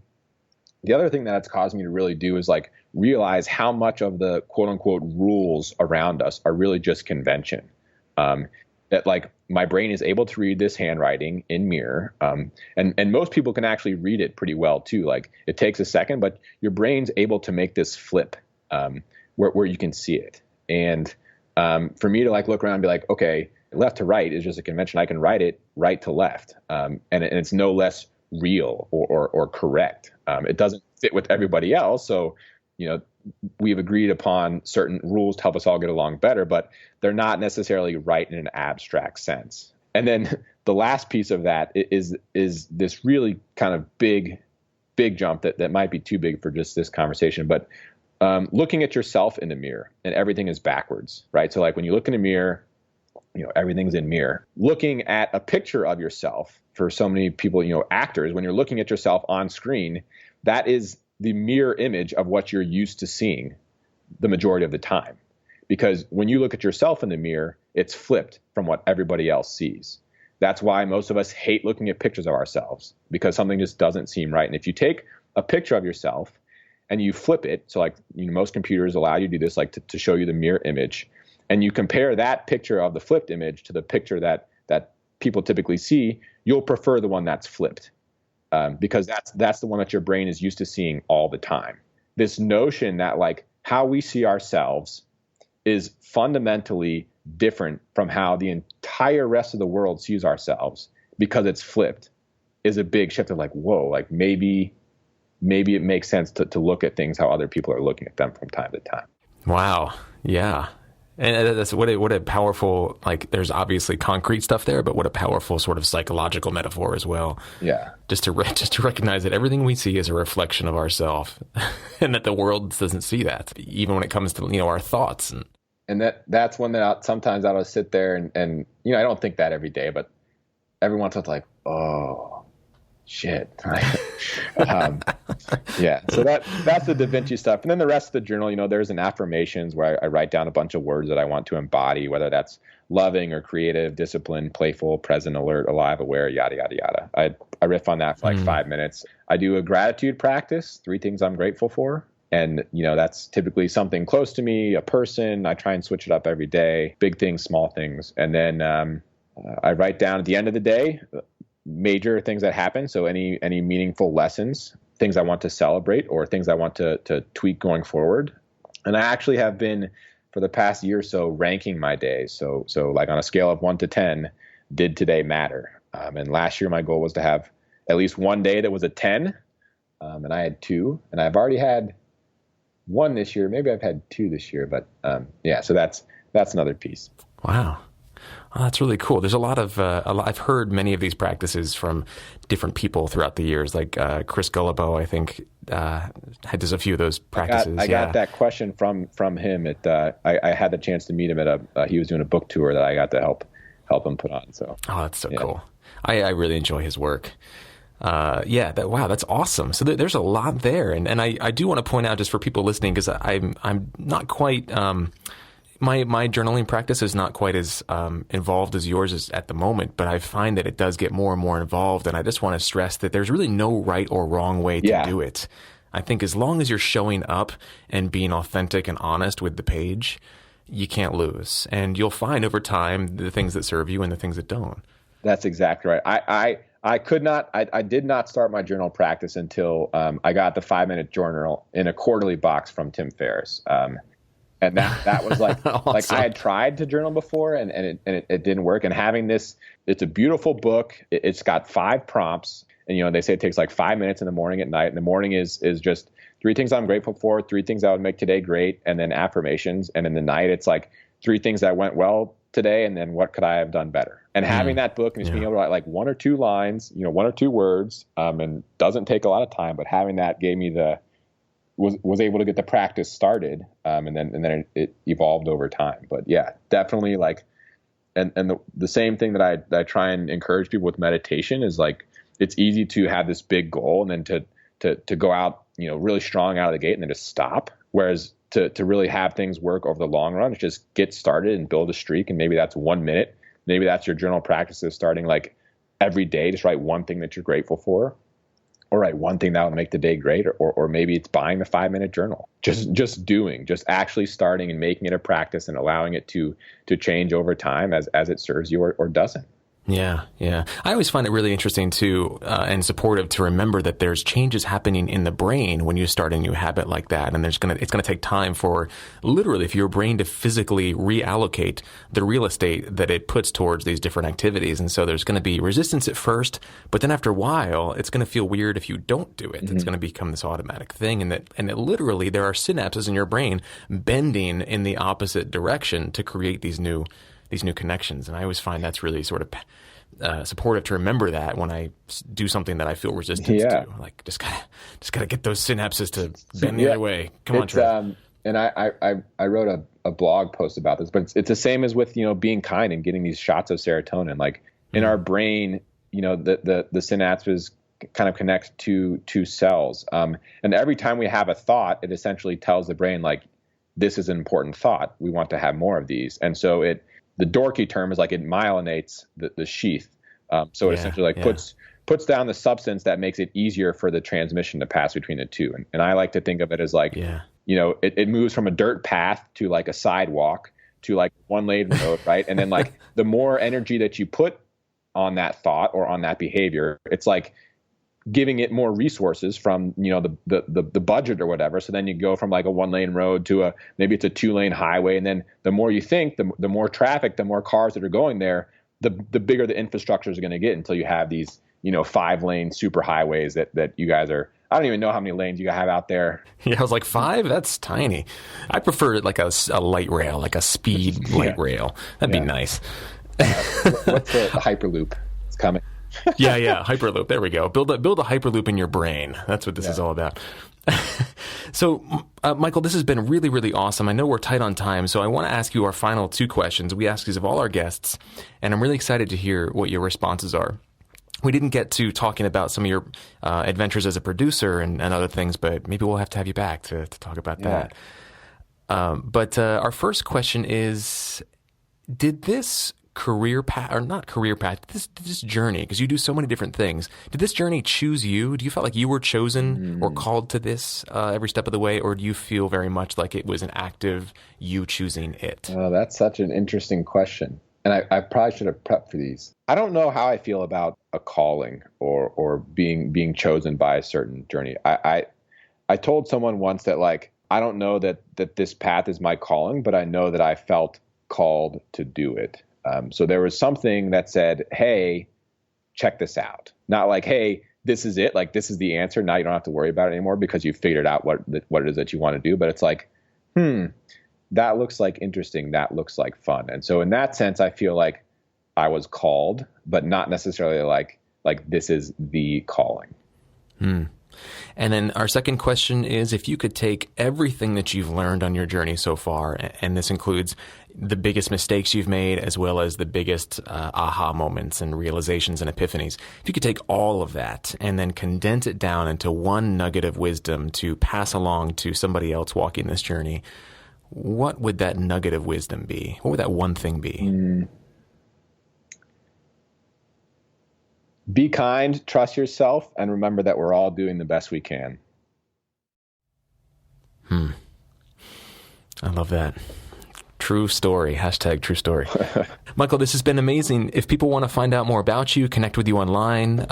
the other thing that it's caused me to really do is like realize how much of the quote unquote rules around us are really just convention. That like my brain is able to read this handwriting in mirror. And most people can actually read it pretty well too. Like it takes a second, but your brain's able to make this flip where you can see it. And for me to like look around and be like, okay, left to right is just a convention. I can write it right to left. And it's no less real or correct. It doesn't fit with everybody else. So, we've agreed upon certain rules to help us all get along better, but they're not necessarily right in an abstract sense. And then the last piece of that is this really kind of big jump that might be too big for just this conversation, but looking at yourself in the mirror and everything is backwards, right? So like when you look in a mirror, everything's in mirror. Looking at a picture of yourself, for so many people, actors, when you're looking at yourself on screen, that is the mirror image of what you're used to seeing the majority of the time. Because when you look at yourself in the mirror, it's flipped from what everybody else sees. That's why most of us hate looking at pictures of ourselves, because something just doesn't seem right. And if you take a picture of yourself and you flip it, so like most computers allow you to do this, like to show you the mirror image, and you compare that picture of the flipped image to the picture that people typically see, you'll prefer the one that's flipped. Because that's the one that your brain is used to seeing all the time. This notion that like how we see ourselves is fundamentally different from how the entire rest of the world sees ourselves because it's flipped is a big shift of like, whoa, like maybe it makes sense to look at things how other people are looking at them from time to time. Wow. Yeah. And that's what a powerful, like there's obviously concrete stuff there, but what a powerful sort of psychological metaphor as well. Yeah. Just to recognize that everything we see is a reflection of ourselves and that the world doesn't see that, even when it comes to, our thoughts. And that's one that sometimes I'll sit there and I don't think that every day, but every once in a while it's like, oh, shit. Yeah. So that's the Da Vinci stuff. And then the rest of the journal, there's an affirmations where I write down a bunch of words that I want to embody, whether that's loving or creative, disciplined, playful, present, alert, alive, aware, yada, yada, yada. I riff on that for like 5 minutes. I do a gratitude practice, 3 things I'm grateful for. And, that's typically something close to me, a person. I try and switch it up every day, big things, small things. And then I write down at the end of the day major things that happen. So any meaningful lessons, things I want to celebrate or things I want to tweak going forward. And I actually have been, for the past year or so, ranking my days. So like on a scale of 1 to 10, did today matter? And last year my goal was to have at least one day that was a 10. And I had 2, and I've already had 1 this year. Maybe I've had 2 this year, but so that's another piece. Wow. Oh, that's really cool. There's a lot of, I've heard many of these practices from different people throughout the years, like Chris Gullibo, I think, does a few of those practices. I got that question from him. I had the chance to meet him at he was doing a book tour that I got to help him put on. So. Oh, that's so cool. I really enjoy his work. Wow, that's awesome. So there's a lot there. And I do want to point out, just for people listening, because I'm not quite, my journaling practice is not quite as involved as yours is at the moment, but I find that it does get more and more involved. And I just want to stress that there's really no right or wrong way to do it. I think as long as you're showing up and being authentic and honest with the page, you can't lose. And you'll find over time the things that serve you and the things that don't. That's exactly right. I did not start my journal practice until I got the 5-minute journal in a quarterly box from Tim Ferriss. And that was like, awesome. Like I had tried to journal before and it didn't work. And having this, it's a beautiful book. It's got 5 prompts, and they say it takes like 5 minutes in the morning, at night. And the morning is just 3 things I'm grateful for, 3 things that would make today great, and then affirmations. And in the night, it's like 3 things that went well today, and then what could I have done better? And having that book and just being able to write like 1 or 2 lines, 1 or 2 words, and doesn't take a lot of time, but having that gave me was able to get the practice started, and then it evolved over time. But yeah, definitely like, and the same thing that I try and encourage people with meditation is like, it's easy to have this big goal and then to go out, really strong out of the gate and then just stop. Whereas to really have things work over the long run, it's just get started and build a streak. And maybe that's 1 minute. Maybe that's your journal practices, starting like every day, just write 1 thing that you're grateful for, or write 1 thing that would make the day great. Or maybe it's buying the 5-minute journal, just actually starting and making it a practice and allowing it to change over time as it serves you or doesn't. Yeah. I always find it really interesting too, and supportive to remember that there's changes happening in the brain when you start a new habit like that. And it's going to take time for your brain to physically reallocate the real estate that it puts towards these different activities. And so there's going to be resistance at first, but then after a while, it's going to feel weird if you don't do it. Mm-hmm. It's going to become this automatic thing. And that literally there are synapses in your brain bending in the opposite direction to create these new connections. And I always find that's really sort of supportive to remember that when I do something that I feel resistance to. Like just gotta get those synapses to bend the other way. Come on, Trev. And I wrote a blog post about this, but it's the same as with being kind and getting these shots of serotonin. Like in our brain, the synapses kind of connect to cells, and every time we have a thought, it essentially tells the brain like, this is an important thought. We want to have more of these. And so the dorky term is like it myelinates the sheath. So it essentially puts down the substance that makes it easier for the transmission to pass between the two. And I like to think of it as like, it moves from a dirt path to like a sidewalk to like 1-lane road, right? And then like the more energy that you put on that thought or on that behavior, it's like giving it more resources from, the budget or whatever. So then you go from like a 1-lane road to maybe it's a 2-lane highway. And then the more you think, the more traffic, the more cars that are going there, the bigger the infrastructure is going to get until you have these, 5-lane super highways that you guys are, I don't even know how many lanes you have out there. Yeah, I was like 5? That's tiny. I prefer like a light rail, like a speed light rail. That'd be nice. What's the Hyperloop? It's coming. Yeah, Hyperloop. There we go. Build a Hyperloop in your brain. That's what this is all about. So, Michael, this has been really, really awesome. I know we're tight on time, so I want to ask you our final 2 questions. We ask these of all our guests, and I'm really excited to hear what your responses are. We didn't get to talking about some of your adventures as a producer and other things, but maybe we'll have to have you back to talk about that. But our first question is, did this career path, or not career path, this journey, because you do so many different things. Did this journey choose you? Do you feel like you were chosen or called to this every step of the way, or do you feel very much like it was an active you choosing it? Oh, that's such an interesting question. And I probably should have prepped for these. I don't know how I feel about a calling or being chosen by a certain journey. I told someone once that, like, I don't know that this path is my calling, but I know that I felt called to do it. So there was something that said, hey, check this out. Not like, hey, this is it. Like, this is the answer. Now you don't have to worry about it anymore because you figured out what it is that you want to do. But it's like, that looks like interesting. That looks like fun. And so in that sense, I feel like I was called, but not necessarily like this is the calling. And then our second question is, if you could take everything that you've learned on your journey so far, and this includes the biggest mistakes you've made as well as the biggest aha moments and realizations and epiphanies, if you could take all of that and then condense it down into one nugget of wisdom to pass along to somebody else walking this journey, what would that nugget of wisdom be? What would that one thing be? Be kind, trust yourself, and remember that we're all doing the best we can. I love that. True story. # true story. Michael, this has been amazing. If people want to find out more about you, connect with you online,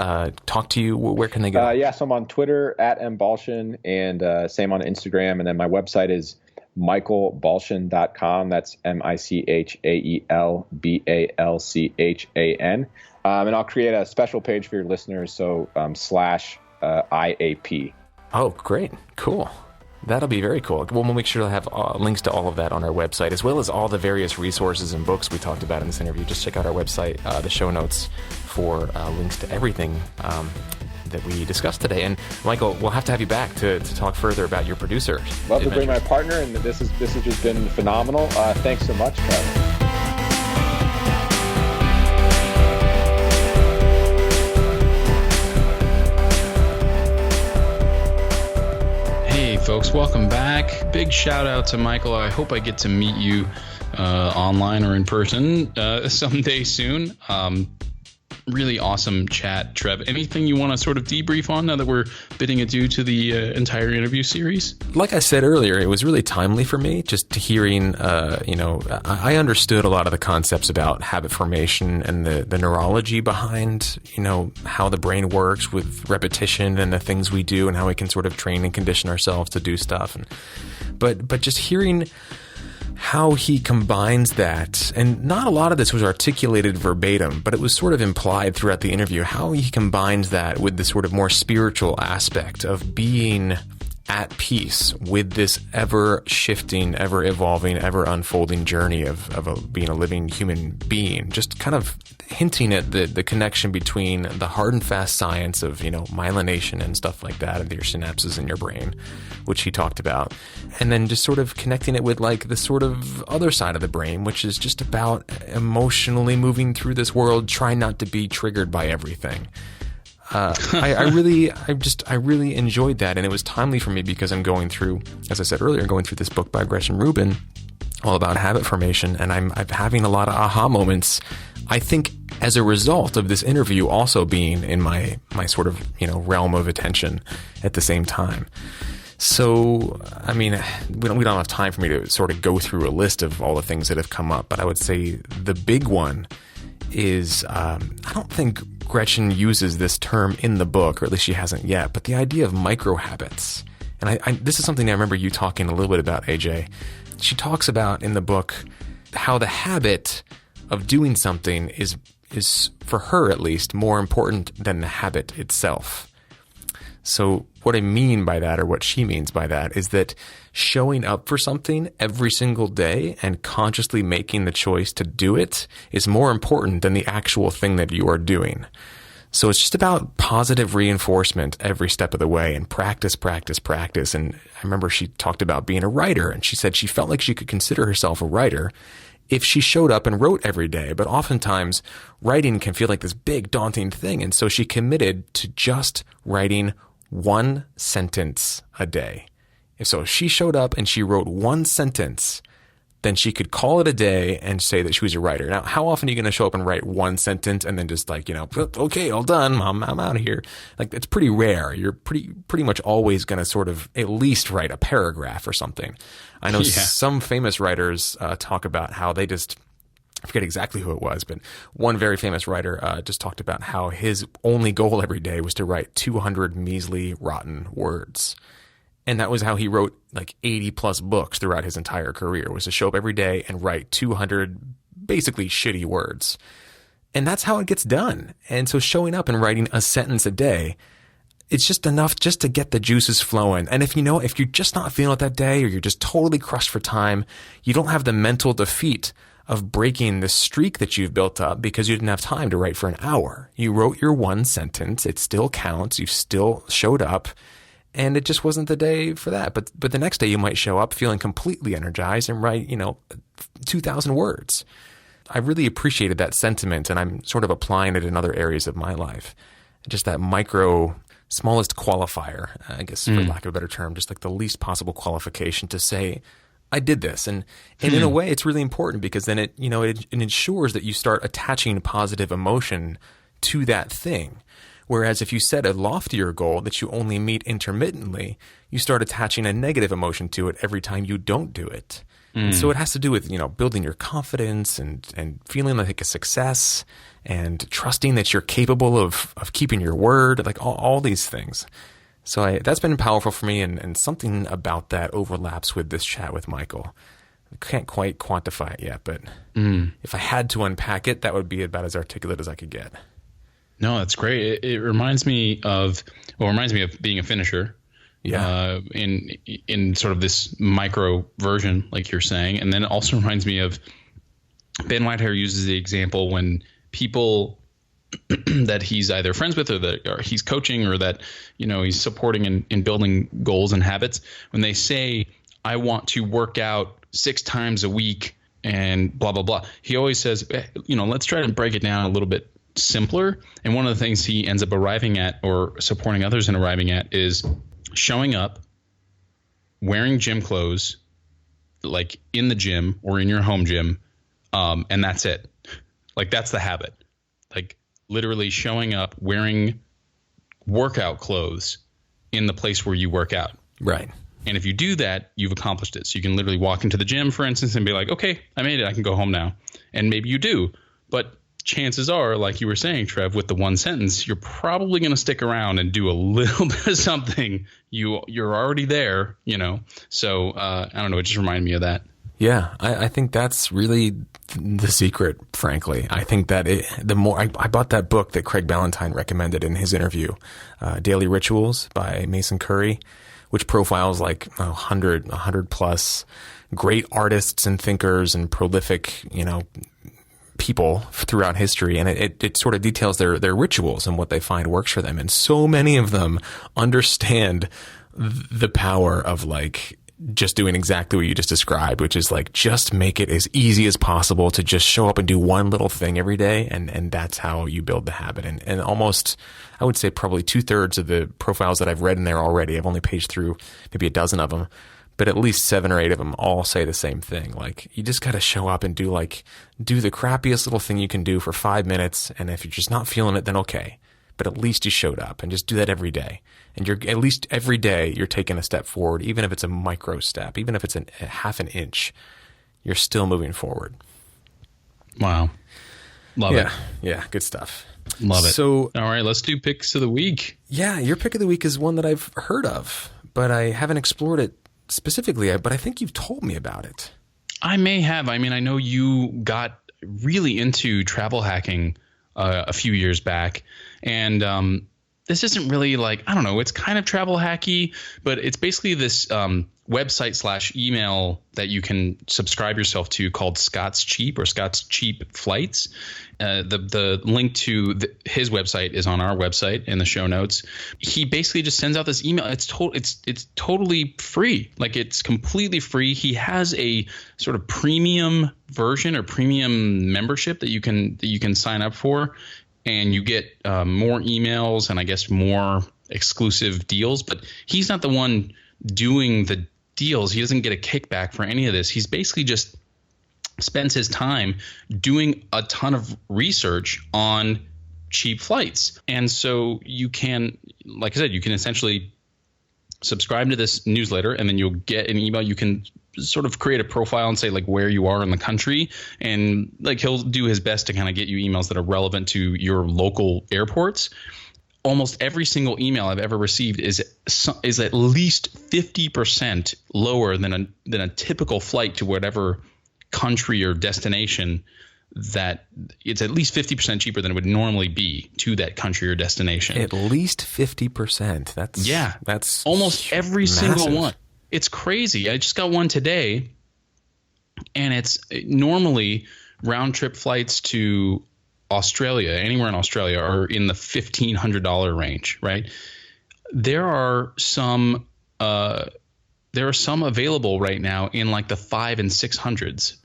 talk to you, where can they go? So I'm on Twitter @mbalchan, and same on Instagram. And then my website is michaelbalchan.com. That's MichaelBalchan. And I'll create a special page for your listeners. So /IAP. Oh, great. Cool. That'll be very cool. We'll make sure to have links to all of that on our website, as well as all the various resources and books we talked about in this interview. Just check out our website, the show notes, for links to everything that we discussed today. And Michael, we'll have to have you back to talk further about your producer. Love to bring my partner, and this has just been phenomenal. Thanks so much, Trev. Folks, welcome back. Big shout out to Michael. I hope I get to meet you online or in person someday soon. Really awesome chat, Trev. Anything you want to sort of debrief on now that we're bidding adieu to the entire interview series? Like I said earlier, it was really timely for me just hearing, I understood a lot of the concepts about habit formation and the neurology behind, how the brain works with repetition and the things we do and how we can sort of train and condition ourselves to do stuff. But just hearing how he combines that, and not a lot of this was articulated verbatim, but it was sort of implied throughout the interview, how he combines that with the sort of more spiritual aspect of being at peace with this ever-shifting, ever-evolving, ever-unfolding journey of being a living human being. Just kind of hinting at the connection between the hard and fast science of, myelination and stuff like that, of your synapses in your brain, which he talked about. And then just sort of connecting it with like the sort of other side of the brain, which is just about emotionally moving through this world, trying not to be triggered by everything. I really enjoyed that, and it was timely for me because I'm going through, as I said earlier, this book by Gresham Rubin, all about habit formation, and I'm having a lot of aha moments. I think as a result of this interview also being in my sort of realm of attention at the same time. So, I mean, we don't have time for me to sort of go through a list of all the things that have come up, but I would say the big one is I don't think Gretchen uses this term in the book, or at least she hasn't yet, but the idea of micro habits. And this is something I remember you talking a little bit about, AJ. She talks about in the book how the habit of doing something is for her at least more important than the habit itself. So what I mean by that, or what she means by that, is that showing up for something every single day and consciously making the choice to do it is more important than the actual thing that you are doing. So it's just about positive reinforcement every step of the way, and practice. And I remember she talked about being a writer, and she said she felt like she could consider herself a writer if she showed up and wrote every day. But oftentimes writing can feel like this big daunting thing. And so she committed to just writing one sentence a day. So she showed up and she wrote one sentence then she could call it a day and say that she was a writer. Now, how often are you going to show up and write one sentence and then just like, okay, all done, I'm out of here. Like, it's pretty rare. You're pretty much always going to sort of at least write a paragraph or something. I know some famous writers talk about how they just, I forget exactly who it was, but one very famous writer just talked about how his only goal every day was to write 200 measly, rotten words. And that was how he wrote like 80 plus books throughout his entire career, was to show up every day and write 200 basically shitty words. And that's how it gets done. And so showing up and writing a sentence a day, it's just enough just to get the juices flowing. And if you're just not feeling it that day, or you're just totally crushed for time, you don't have the mental defeat of breaking the streak that you've built up because you didn't have time to write for an hour. You wrote your one sentence. It still counts. You still showed up. And it just wasn't the day for that. But the next day you might show up feeling completely energized and write, 2,000 words. I really appreciated that sentiment, and I'm sort of applying it in other areas of my life. Just that smallest qualifier, I guess, for lack of a better term, just like the least possible qualification to say, I did this. And in a way, it's really important because then it ensures that you start attaching positive emotion to that thing. Whereas if you set a loftier goal that you only meet intermittently, you start attaching a negative emotion to it every time you don't do it. And so it has to do with, building your confidence and feeling like a success and trusting that you're capable of keeping your word, like all these things. So that's been powerful for me, and something about that overlaps with this chat with Michael. I can't quite quantify it yet, but if I had to unpack it, that would be about as articulate as I could get. No, that's great. It reminds me of being a finisher. Yeah. In sort of this micro version, like you're saying. And then it also reminds me of Ben Whitehair uses the example when people that he's either friends with or he's coaching or that, he's supporting in building goals and habits. When they say, I want to work out 6 times a week and blah, blah, blah. He always says, let's try to break it down a little bit simpler. And one of the things he ends up arriving at, or supporting others in arriving at, is showing up, wearing gym clothes, like in the gym or in your home gym, and that's it. Like, that's the habit. Like, literally showing up, wearing workout clothes in the place where you work out. Right. And if you do that, you've accomplished it. So you can literally walk into the gym, for instance, and be like, okay, I made it. I can go home now. And maybe you do. But chances are, like you were saying, Trev, with the one sentence, you're probably going to stick around and do a little bit of something. You're already there, So I don't know. It just reminded me of that. Yeah, I think that's really the secret, frankly. I think that the more I bought that book that Craig Ballantyne recommended in his interview, Daily Rituals by Mason Curry, which profiles like 100 plus great artists and thinkers and prolific, people throughout history, and it sort of details their rituals and what they find works for them. And so many of them understand the power of like just doing exactly what you just described, which is like just make it as easy as possible to just show up and do one little thing every day, and that's how you build the habit. And almost, I would say probably 2/3 of the profiles that I've read in there already, I've only paged through maybe a dozen of them, but at least 7 or 8 of them all say the same thing. Like, you just got to show up and do the crappiest little thing you can do for 5 minutes. And if you're just not feeling it, then okay. But at least you showed up, and just do that every day. And at least every day you're taking a step forward, even if it's a micro step, even if it's a half an inch, you're still moving forward. Wow. Love it. Yeah. Good stuff. Love it. So, all right, let's do picks of the week. Yeah. Your pick of the week is one that I've heard of, but I haven't explored it specifically, but I think you've told me about it. I may have. I mean, I know you got really into travel hacking a few years back, and this isn't really like, I don't know, it's kind of travel hacky, but it's basically this website / email that you can subscribe yourself to called Scott's Cheap, or Scott's Cheap Flights. The link to his website is on our website in the show notes. He basically just sends out this email. It's totally free. Like, it's completely free. He has a sort of premium version or premium membership that you can sign up for, and you get more emails and I guess more exclusive deals. But he's not the one doing the deals. He doesn't get a kickback for any of this. He's basically just spends his time doing a ton of research on cheap flights. And so you can, like I said, you can essentially subscribe to this newsletter, and then you'll get an email. You can sort of create a profile and say like where you are in the country, and like he'll do his best to kind of get you emails that are relevant to your local airports. Almost every single email I've ever received is at least 50% lower than a typical flight to whatever country or destination. That it's at least 50% cheaper than it would normally be to that country or destination. At least 50%. That's almost every single one. It's crazy. I just got one today, and it's normally round trip flights to Australia, anywhere in Australia, are in the $1,500 range, right? There are some available right now in like the $500s and $600s.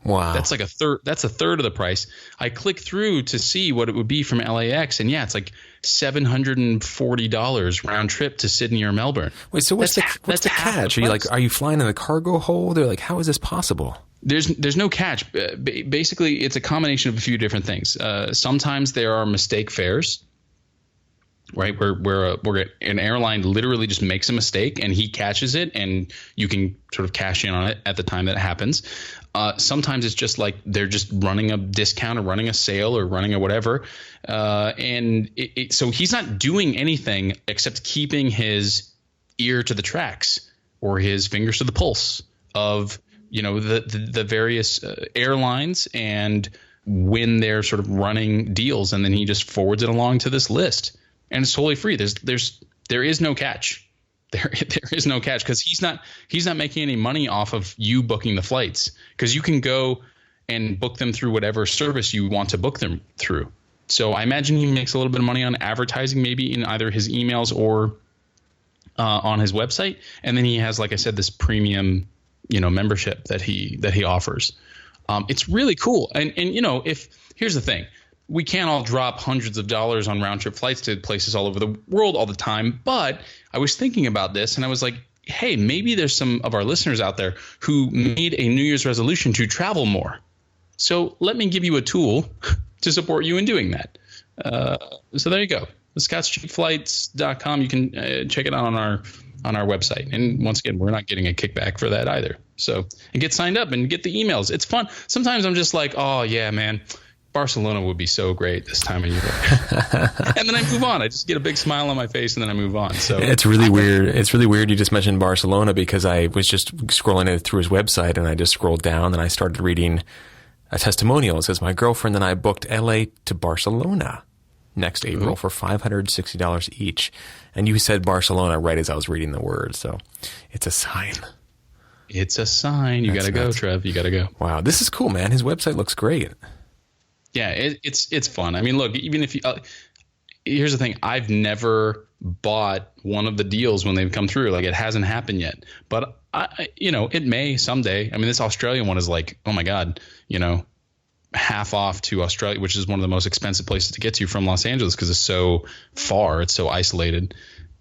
Wow. That's like a third. That's a third of the price. I click through to see what it would be from LAX, and yeah, it's like $740 round trip to Sydney or Melbourne. Wait, so what's the catch? Are you flying in the cargo hold? Or like, how is this possible? There's no catch. Basically, it's a combination of a few different things. Sometimes there are mistake fares, right? Where an airline literally just makes a mistake and he catches it, and you can sort of cash in on it at the time that it happens. Sometimes it's just like they're just running a discount or running a sale or running a whatever. And so he's not doing anything except keeping his ear to the tracks or his fingers to the pulse of, the various airlines and when they're sort of running deals. And then he just forwards it along to this list, and it's totally free. There is no catch. There is no catch because he's not making any money off of you booking the flights, because you can go and book them through whatever service you want to book them through. So I imagine he makes a little bit of money on advertising, maybe in either his emails or on his website. And then he has, like I said, this premium, membership that he offers. It's really cool. And here's the thing. We can't all drop hundreds of dollars on round trip flights to places all over the world all the time. But I was thinking about this, and I was like, hey, maybe there's some of our listeners out there who made a New Year's resolution to travel more. So let me give you a tool to support you in doing that. So there you go. ScottStreetFlights.com. You can check it out on our website. And once again, we're not getting a kickback for that either. So and get signed up and get the emails. It's fun. Sometimes I'm just like, oh yeah, man, Barcelona would be so great this time of year. And then I move on. I just get a big smile on my face and then I move on. So it's really weird. It's really weird you just mentioned Barcelona, because I was just scrolling through his website and I just scrolled down and I started reading a testimonial. It says, my girlfriend and I booked LA to Barcelona next April for $560 each. And you said Barcelona right as I was reading the word. So it's a sign. It's a sign. You got to go, Trev. You got to go. Wow. This is cool, man. His website looks great. Yeah, it's fun. I mean, look, even if you here's the thing, I've never bought one of the deals when they've come through. Like, it hasn't happened yet, but it may someday. I mean, this Australian one is like, oh my God, half off to Australia, which is one of the most expensive places to get to from Los Angeles because it's so far, it's so isolated.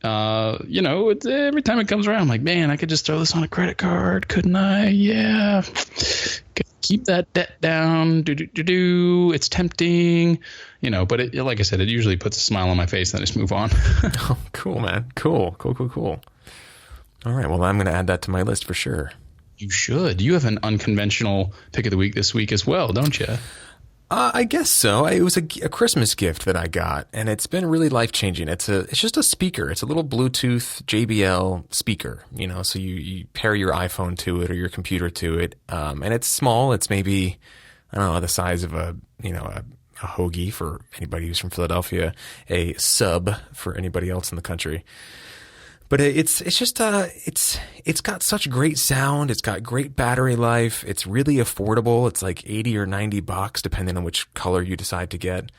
Every time it comes around, I'm like, man, I could just throw this on a credit card, couldn't I? Yeah. Keep that debt down. It's tempting, but like I said, it usually puts a smile on my face and I just move on. Oh, cool, man. Cool. All right. Well, I'm going to add that to my list for sure. You should. You have an unconventional pick of the week this week as well, don't you? I guess so. It was a Christmas gift that I got, and it's been really life-changing. It's just a speaker. It's a little Bluetooth JBL speaker, so you pair your iPhone to it or your computer to it. And it's small. It's maybe, I don't know, the size of a hoagie for anybody who's from Philadelphia, a sub for anybody else in the country. But it's got such great sound. It's got great battery life. It's really affordable. It's like $80 or $90 depending on which color you decide to get.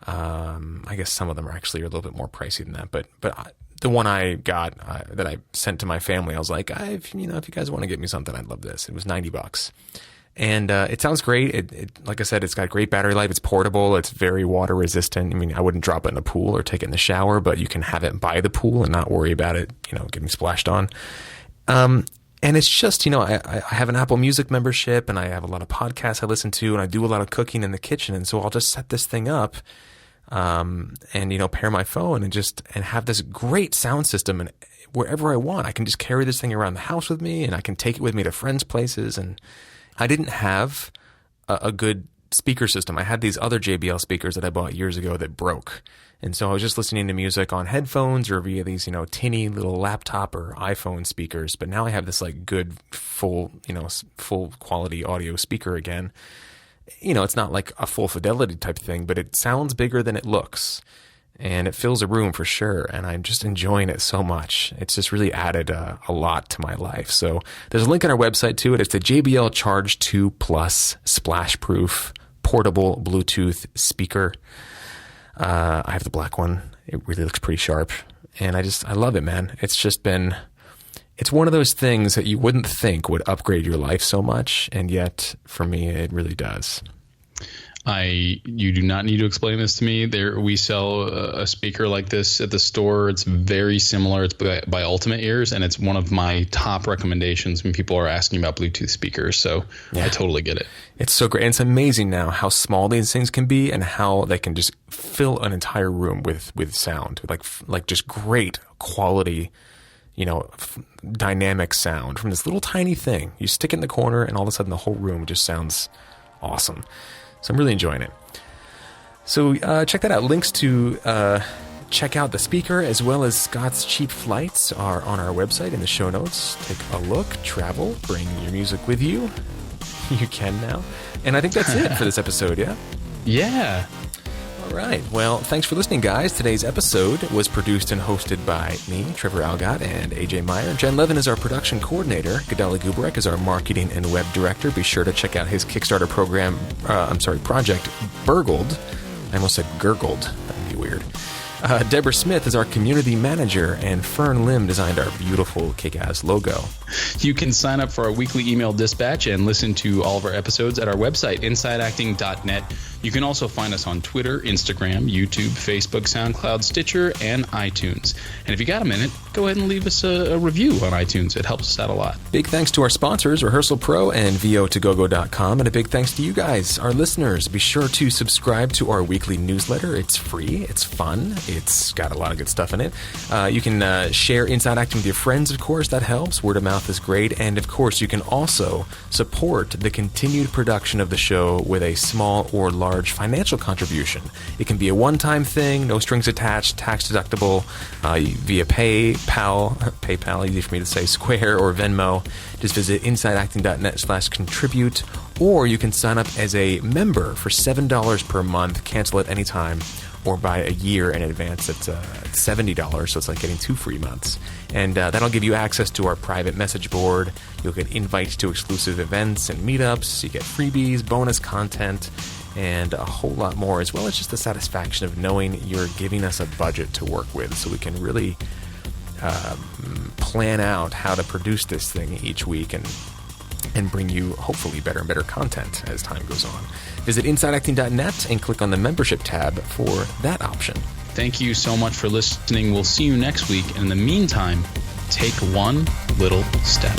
I guess some of them are actually a little bit more pricey than that. But the one I got that I sent to my family, I was like, if you guys want to get me something, I'd love this. It was $90. And it sounds great. It like I said, it's got great battery life. It's portable. It's very water resistant. I mean, I wouldn't drop it in the pool or take it in the shower, but you can have it by the pool and not worry about it, getting splashed on. And it's just, I have an Apple Music membership, and I have a lot of podcasts I listen to, and I do a lot of cooking in the kitchen. And so I'll just set this thing up, and, pair my phone and have this great sound system. And wherever I want, I can just carry this thing around the house with me, and I can take it with me to friends' places. And I didn't have a good speaker system. I had these other JBL speakers that I bought years ago that broke. And so I was just listening to music on headphones or via these, tinny little laptop or iPhone speakers. But now I have this like good full quality audio speaker again. It's not like a full fidelity type thing, but it sounds bigger than it looks. And it fills a room for sure. And I'm just enjoying it so much. It's just really added a lot to my life. So there's a link on our website to it. It's the JBL Charge 2 Plus Splash Proof Portable Bluetooth Speaker. I have the black one. It really looks pretty sharp. And I love it, man. It's one of those things that you wouldn't think would upgrade your life so much. And yet, for me, it really does. You do not need to explain this to me. We sell a speaker like this at the store. It's very similar. It's by Ultimate Ears, and it's one of my top recommendations when people are asking about Bluetooth speakers. So yeah. I totally get it. It's so great. And it's amazing now how small these things can be and how they can just fill an entire room with sound, like just great quality, dynamic sound from this little tiny thing. You stick it in the corner, and all of a sudden the whole room just sounds awesome. So I'm really enjoying it. So check that out. Links to check out the speaker as well as Scott's cheap flights are on our website in the show notes. Take a look, travel, bring your music with you. You can now. And I think that's it for this episode, yeah? Yeah. All right. Well, thanks for listening, guys. Today's episode was produced and hosted by me, Trevor Algatt, and AJ Meyer. Jen Levin is our production coordinator. Gadali Gubarek is our marketing and web director. Be sure to check out his Kickstarter project, Burgled. I almost said gurgled. That'd be weird. Deborah Smith is our community manager, and Fern Lim designed our beautiful kick-ass logo. You can sign up for our weekly email dispatch and listen to all of our episodes at our website, insideacting.net. You can also find us on Twitter, Instagram, YouTube, Facebook, SoundCloud, Stitcher, and iTunes. And if you got a minute, go ahead and leave us a review on iTunes. It helps us out a lot. Big thanks to our sponsors, Rehearsal Pro and VO2GoGo.com, and a big thanks to you guys, our listeners. Be sure to subscribe to our weekly newsletter. It's free. It's fun. It's got a lot of good stuff in it. You can share Inside Acting with your friends, of course. That helps. Word of mouth is great. And, of course, you can also support the continued production of the show with a small or large financial contribution. It can be a one-time thing, no strings attached, tax deductible, via PayPal, easy for me to say, Square, or Venmo. Just visit insideacting.net/contribute, or you can sign up as a member for $7 per month, cancel at any time, or buy a year in advance at $70, so it's like getting 2 free months. And that'll give you access to our private message board. You'll get invites to exclusive events and meetups. You get freebies, bonus content, and a whole lot more, as well as just the satisfaction of knowing you're giving us a budget to work with so we can really plan out how to produce this thing each week and bring you hopefully better and better content as time goes on. Visit insideacting.net and click on the membership tab for that option. Thank you so much for listening. We'll see you next week. And in the meantime, take one little step.